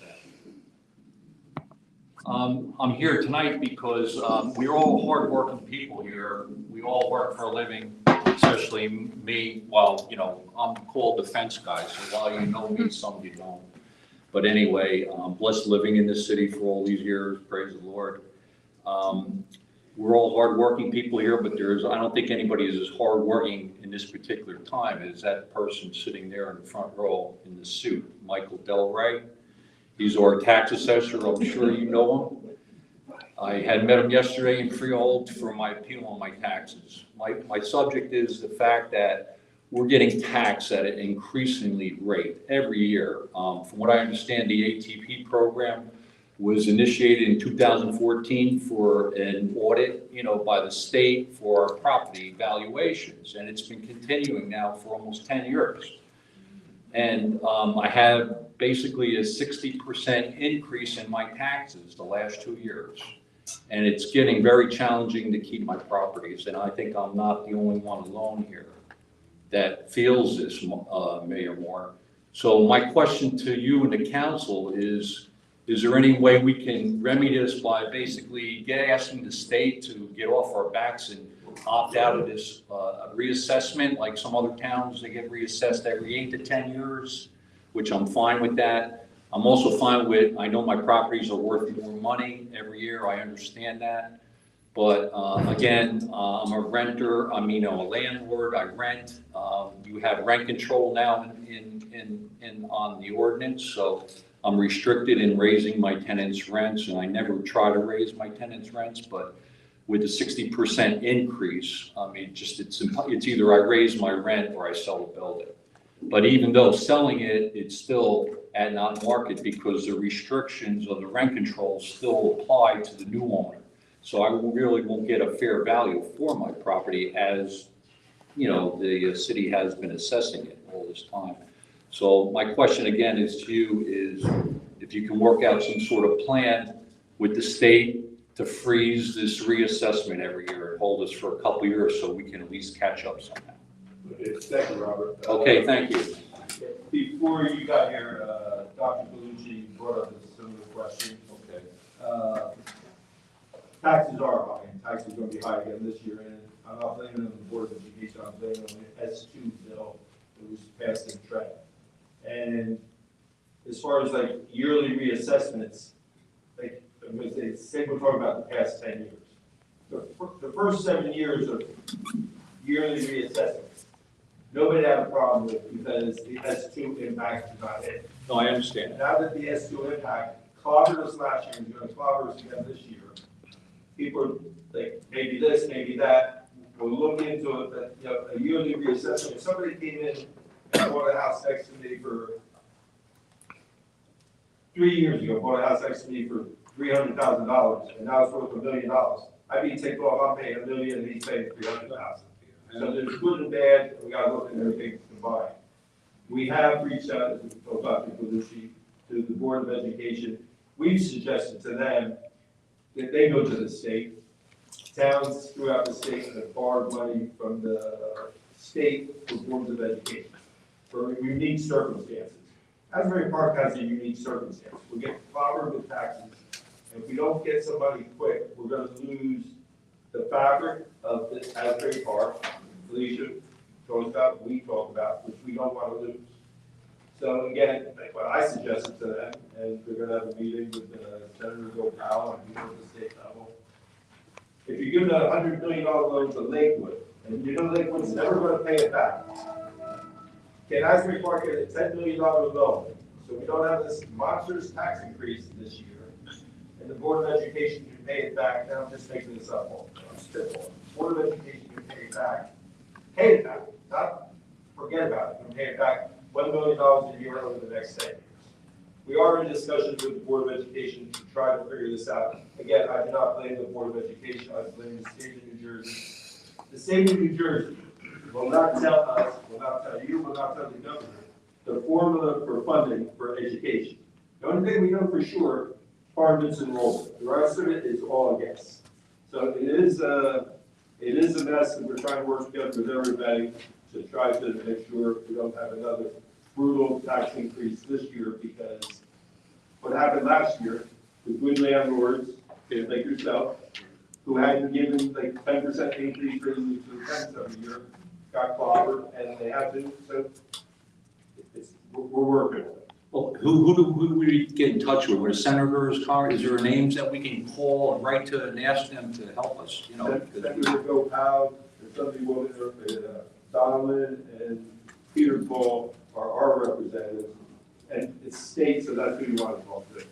Avenue. I'm here tonight because we're all hardworking people here. We all work for a living, especially me. Well, you know, I'm called the fence guy, so while you know me, some of you don't. But anyway, I'm blessed living in this city for all these years, praise the Lord. We're all hardworking people here, but I don't think anybody is as hardworking in this particular time as that person sitting there in the front row in the suit, Michael Del Rey. He's our tax assessor, I'm sure you know him. I had met him yesterday in Freehold for my appeal on my taxes. My subject is the fact that we're getting taxed at an increasingly rate every year. From what I understand, the ATP program was initiated in 2014 for an audit, you know, by the state for our property valuations, and it's been continuing now for almost 10 years. And I have basically a 60% increase in my taxes the last 2 years. And it's getting very challenging to keep my properties, and I think I'm not the only one alone here that feels this, Mayor Moore. So my question to you and the council is there any way we can remedy this by basically asking the state to get off our backs and opt out of this reassessment, like some other towns, they get reassessed every 8 to 10 years, which I'm fine with that. I'm also fine with, I know my properties are worth more money every year, I understand that. But again, I'm a renter, a landlord, I rent. You have rent control now on the ordinance, so I'm restricted in raising my tenants' rents, and I never try to raise my tenants' rents, but with a 60% increase, it's either I raise my rent or I sell the building. But even though selling it, it's still at not market because the restrictions of the rent control still apply to the new owner. So I really won't get a fair value for my property as, you know, the city has been assessing it all this time. So my question again is to you is if you can work out some sort of plan with the state to freeze this reassessment every year and hold us for a couple of years so we can at least catch up somehow. Okay, thank you, Robert. Okay, thank you. Before you got here, Dr. Bellucci brought up a similar question. Okay. Taxes are high, and taxes are going to be high again this year, and I'm not blaming the Board of Education, I'm blaming the S2 bill that was passed in Trent. And as far as like yearly reassessments, like I'm going to say we're talking about the past 10 years. The first 7 years of yearly reassessments, nobody had a problem with because the S2 impact is not it. No, I understand. Now that the S2 impact clobbered us last year, and going to clobber us again this year, people are like, maybe this, maybe that. We'll look into a yearly reassessment. If somebody came in and bought a house next to me for 3 years ago, bought a house next to me for $300,000, and now it's worth $1 million, I'd be ticked off, I'm paying $1 million and he's paying $300,000. So there's good and bad, we gotta look at everything combined. We have reached out, as we told Dr. Belushi, to the Board of Education. We've suggested to them that they go to the state. Towns throughout the state have borrowed money from the state for boards of education for unique circumstances. Asbury Park has a unique circumstance. We get clobbered with taxes, and if we don't get somebody quick, we're gonna lose the fabric of the Asbury Park. Felicia talks about, we talk about, which we don't want to lose. So again, like what I suggested to them, and they're gonna have a meeting with Senator Bill Powell and people at the state level. If you give them a $100 million loan to Lakewood, and you know Lakewood's never gonna pay it back, can Asbury Park get a $10 million loan? So we don't have this monstrous tax increase this year, and the Board of Education can pay it back. Now I'm just making this up, I'm spitballing. Board of Education can pay it back, not forget about it, can pay it back $1 million a year over the next 10 years. We are in discussions with the Board of Education to try to figure this out. Again, I do not blame the Board of Education, I blame the state of New Jersey. The state of New Jersey will not tell us, will not tell you, will not tell the governor, the formula for funding for education. The only thing we know for sure, Harvard's enrollment. The rest of it is all a guess. So it is a mess, and we're trying to work together with everybody to try to make sure we don't have another brutal tax increase this year, because what happened last year with good landlords, like yourself, who hadn't given like 10% increase raises to the tenants every year, got clobbered, and they had to, so we're working on it. Well, who do we get in touch with? With senators, is there names that we can call and write to and ask them to help us, you know? Senator Bill Powell, and somebody will, Donald and Peter Paul are our representatives, and it's state, so that's who you want to talk to.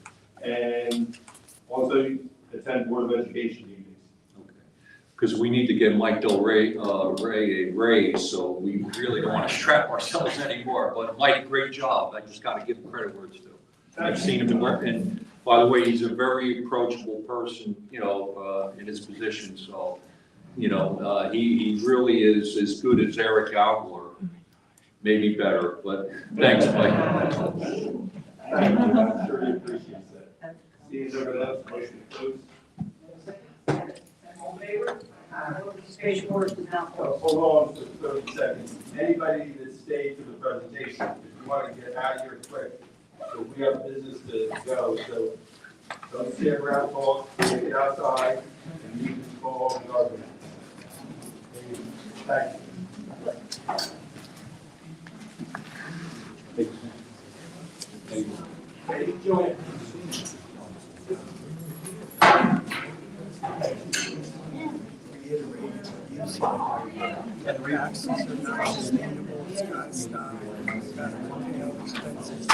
And also attend Board of Education meetings. Because we need to get Mike Del Rey a raise, so we really don't want to strap ourselves anymore. But Mike, great job. I just got to give him credit where it's due. I've seen him work, and by the way, he's a very approachable person, you know, in his position. So, you know, he really is as good as Eric Algler, maybe better. But thanks, Mike. Thank you. I'm sure he appreciates that. Seeing everybody else, motion to close. All in favor? Participation orders is now closed. Hold on for 30 seconds. Anybody that stayed for the presentation, if you want to get out of here quick, so we have business to go, so don't stay around, talk, take it outside, and you can call the argument. Thank you. Ladies and gentlemen. And reactions are not sustainable. It's got to stop. It's got to be expenses.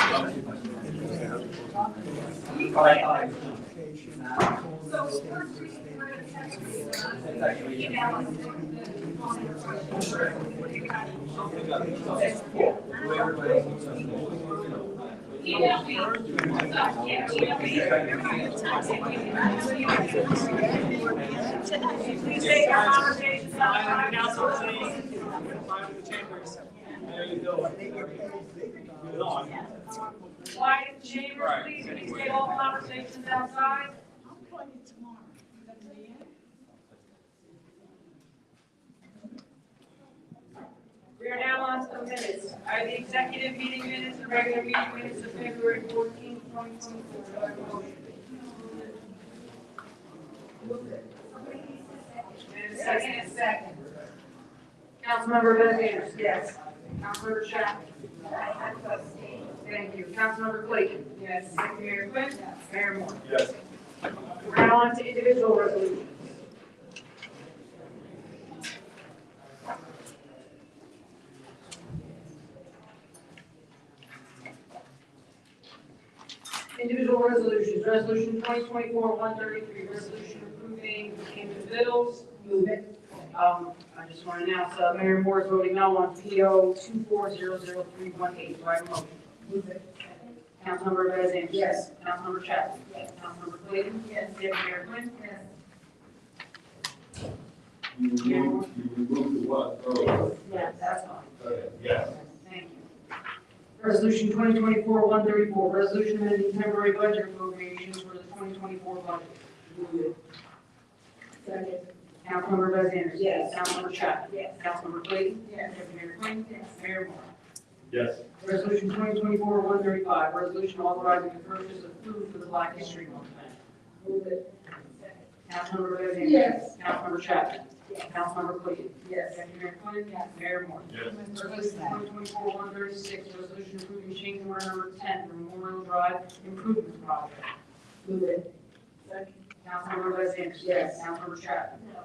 Please take your conversations outside the council, please. Quiet in the chambers, please. Please take all conversations outside. We are now on to the minutes. I have the executive meeting minutes, the regular meeting minutes of February 14th, 2024. Do I have a motion? And a second. Councilmember Benedictus? Yes. Councilmember Chapman? Thank you. Councilmember Clayton? Yes. Deputy Mayor Quinn? Yes. Mayor Moore? Yes. We're now on to individual resolutions. Individual resolutions. Resolution 2024-133, resolution approving payment of bills. Move it. I just want to announce, Mayor Moore is voting no on PO 24000318. Do I have a motion? Move it. Councilmember Bez Anderson. Yes. Councilmember Chapman. Yes. Councilmember Clayton. Yes. Deputy Mayor Quinn. Yes. You removed the what? Oh, Yeah, that's fine. okay, yes. Thank you. Resolution 2024-134, resolution amending temporary budget appropriations for the 2024 budget. Move it. Second. Councilmember Bez Anderson. Yes. Councilmember Chapman. Yes. Councilmember Clayton. Yes. Deputy Mayor Quinn. Yes. Mayor Moore. Yes. Resolution 2024-135, resolution authorizing the purchase of food for the Black History Month. Move it. Councilmember Bez Anderson. Yes. Councilmember Chapman. Yes. Councilmember Clayton. Yes. Deputy Mayor Quinn. Yes. Mayor Moore. Yes. Resolution 2024-136, resolution approving change order number 10 for Memorial Drive Improvement Project. Move it. Second. Councilmember Bez Anderson. Yes. Councilmember Chapman. No.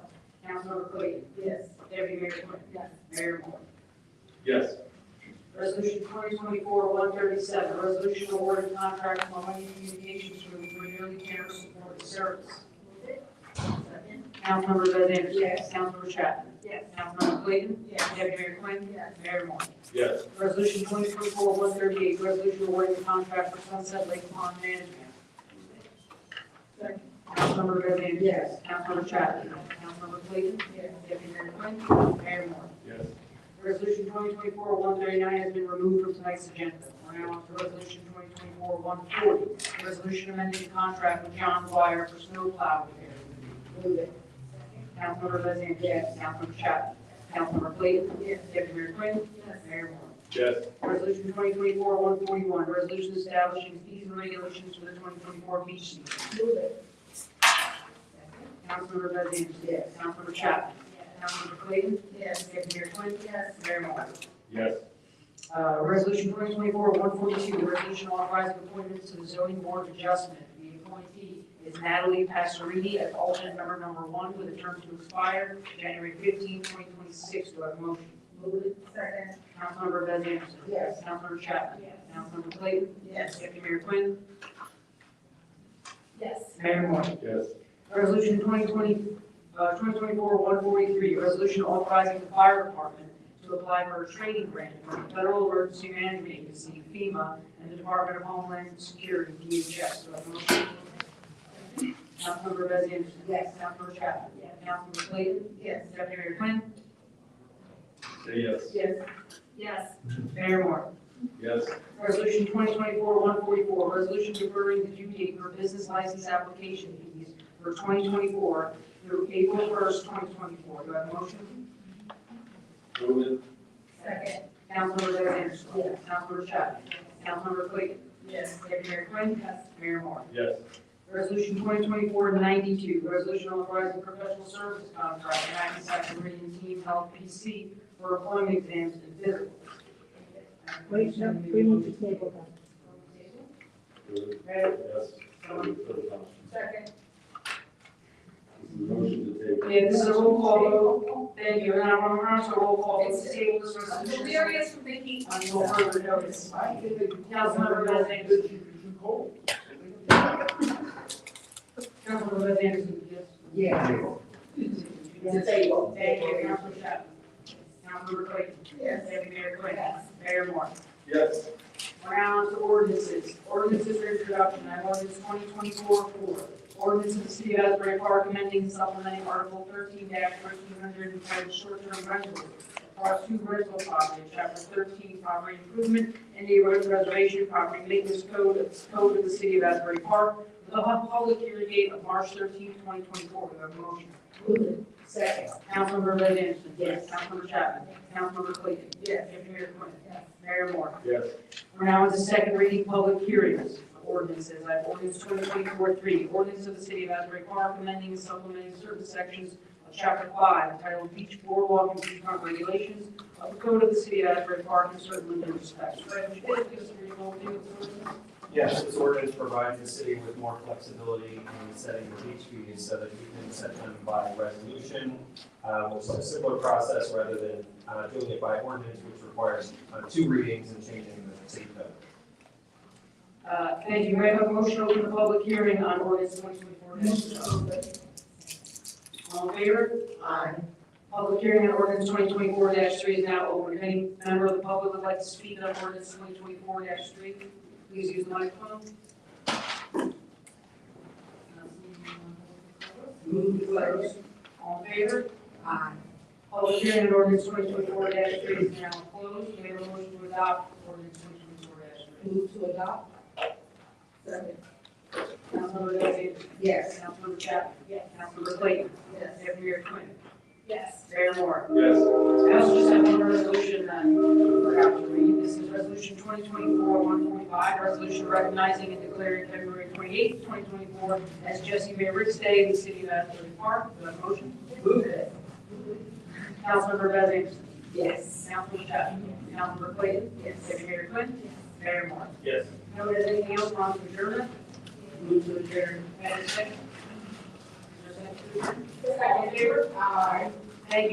Councilmember Clayton. Yes. Deputy Mayor Quinn. Yes. Mayor Moore. Yes. Resolution 2024-137, resolution awarding contract for Mahoney Communications for the Community Campus Support Service. Move it. Second. Councilmember Bez Anderson. Yes. Councilmember Chapman. Yes. Councilmember Clayton. Yes. Deputy Mayor Quinn. Yes. Mayor Moore. Yes. Resolution 2024-138, resolution awarding the contract for Sunset Lake Pond Management. Second. Councilmember Bez Anderson. Yes. Councilmember Chapman. Councilmember Clayton. Yes. Deputy Mayor Quinn. Mayor Moore. Yes. Resolution 2024-139 has been removed from tonight's agenda. We're now on to resolution 2024-140, resolution amending the contract with John Dwyer for snow plow repair. Move it. Councilmember Bez Anderson. Yes. Councilmember Chapman. Councilmember Clayton. Yes. Deputy Mayor Quinn. Yes. Mayor Moore. Yes. Resolution 2024-141, resolution establishing fees and regulations for the 2024 beach season. Move it. Councilmember Bez Anderson. Yes. Councilmember Chapman. Councilmember Clayton. Yes. Deputy Mayor Quinn. Yes. Mayor Moore. Yes. Resolution 2024-142, resolution authorizing appointments to the zoning board of adjustment. The appointee is Natalie Passerini as alternate number 1 with a term to expire January 15, 2026. Do I have a motion? Move it. Second. Councilmember Bez Anderson. Yes. Councilmember Chapman. Yes. Councilmember Clayton. Yes. Deputy Mayor Quinn. Yes. Mayor Moore. Yes. Resolution 2024-143, resolution authorizing the fire department to apply for a training grant from the Federal Emergency Management Agency, FEMA, and the Department of Homeland Security, DHS. Do I have a motion? Councilmember Bez Anderson. Yes. Councilmember Chapman. Yes. Councilmember Clayton. Yes. Deputy Mayor Quinn. Say yes. Yes. Yes. Mayor Moore. Yes. Resolution 2024-144, resolution deferring the due date for business license application fees for 2024 through April 1st, 2024. Do I have a motion? Move it. Second. Councilmember Bez Anderson. Yes. Councilmember Chapman. Councilmember Clayton. Yes. Deputy Mayor Quinn. Yes. Mayor Moore. Yes. Resolution 2024-92, resolution authorizing professional service contract and Hackensack Meridian Team Health PC for employment exams and physicals. Wait, no, we need to table that. Move it. Ready? Yes. Second. Motion to table. Yeah, this is a roll call vote. Thank you. And now we're on to roll call. It's to table this resolution. Delirious from Vicky. Until further notice. Councilmember Bez Anderson. Councilmember Bez Anderson, yes. Yeah. It's a table. Thank you. Councilmember Chapman. Councilmember Clayton. Yes. Deputy Mayor Quinn. Yes. Mayor Moore. Yes. We're now on to ordinances. Ordinances for introduction. I have ordinance 2024-4. Ordinance of the City of Asbury Park amending and supplementing Article 13-1300 entitled short-term rentals. Part 2 rental property, Chapter 13 property improvement, Indian Road Reservation Property Maintenance Code of the City of Asbury Park, with a public hearing date of March 13, 2024. Do I have a motion? Move it. Second. Councilmember Bez Anderson. Yes. Councilmember Chapman. Councilmember Clayton. Yes. Deputy Mayor Quinn. Yes. Mayor Moore. Yes. We're now on to second reading public hearings of ordinances. I have ordinance 2024-3, ordinance of the City of Asbury Park amending and supplementing certain sections of Chapter 5 entitled Beach Boardwalk and Beachfront Regulations of the Code of the City of Asbury Park in certain limited respects. Fred, would you please give us a brief overview of this ordinance? Yes, this ordinance provides the city with more flexibility in setting the beach fees so that we can set them by resolution, which is a simpler process rather than doing it by ordinance, which requires 2 readings and changing the city code. Thank you. May I have a motion to open the public hearing on ordinance 2024-3? All in favor? Aye. Public hearing on ordinance 2024-3 is now open. If any member of the public would like to speak on ordinance 2024-3, please use the microphone. Move to close. All in favor? Aye. Public hearing on ordinance 2024-3 is now closed. May I have a motion to adopt ordinance 2024-3? Move to adopt. Second. Councilmember Davis? Yes. Councilmember Chapman? Yes. Councilmember Clayton? Yes. Deputy Mayor Quinn? Yes. Mayor Moore? Yes. I also just have one resolution that I forgot to read. This is resolution 2024-145, resolution recognizing and declaring February 28, 2024 as Jesse Maverick's Day in the city of Asbury Park. Do I have a motion? Move it. Councilmember Bez Anderson? Yes. Councilmember Chapman? Councilmember Clayton? Yes. Deputy Mayor Quinn? Mayor Moore? Yes. No, there's anything else on to adjournment? Move to adjourn. May I have a second? Is there a second? All in favor? Aye.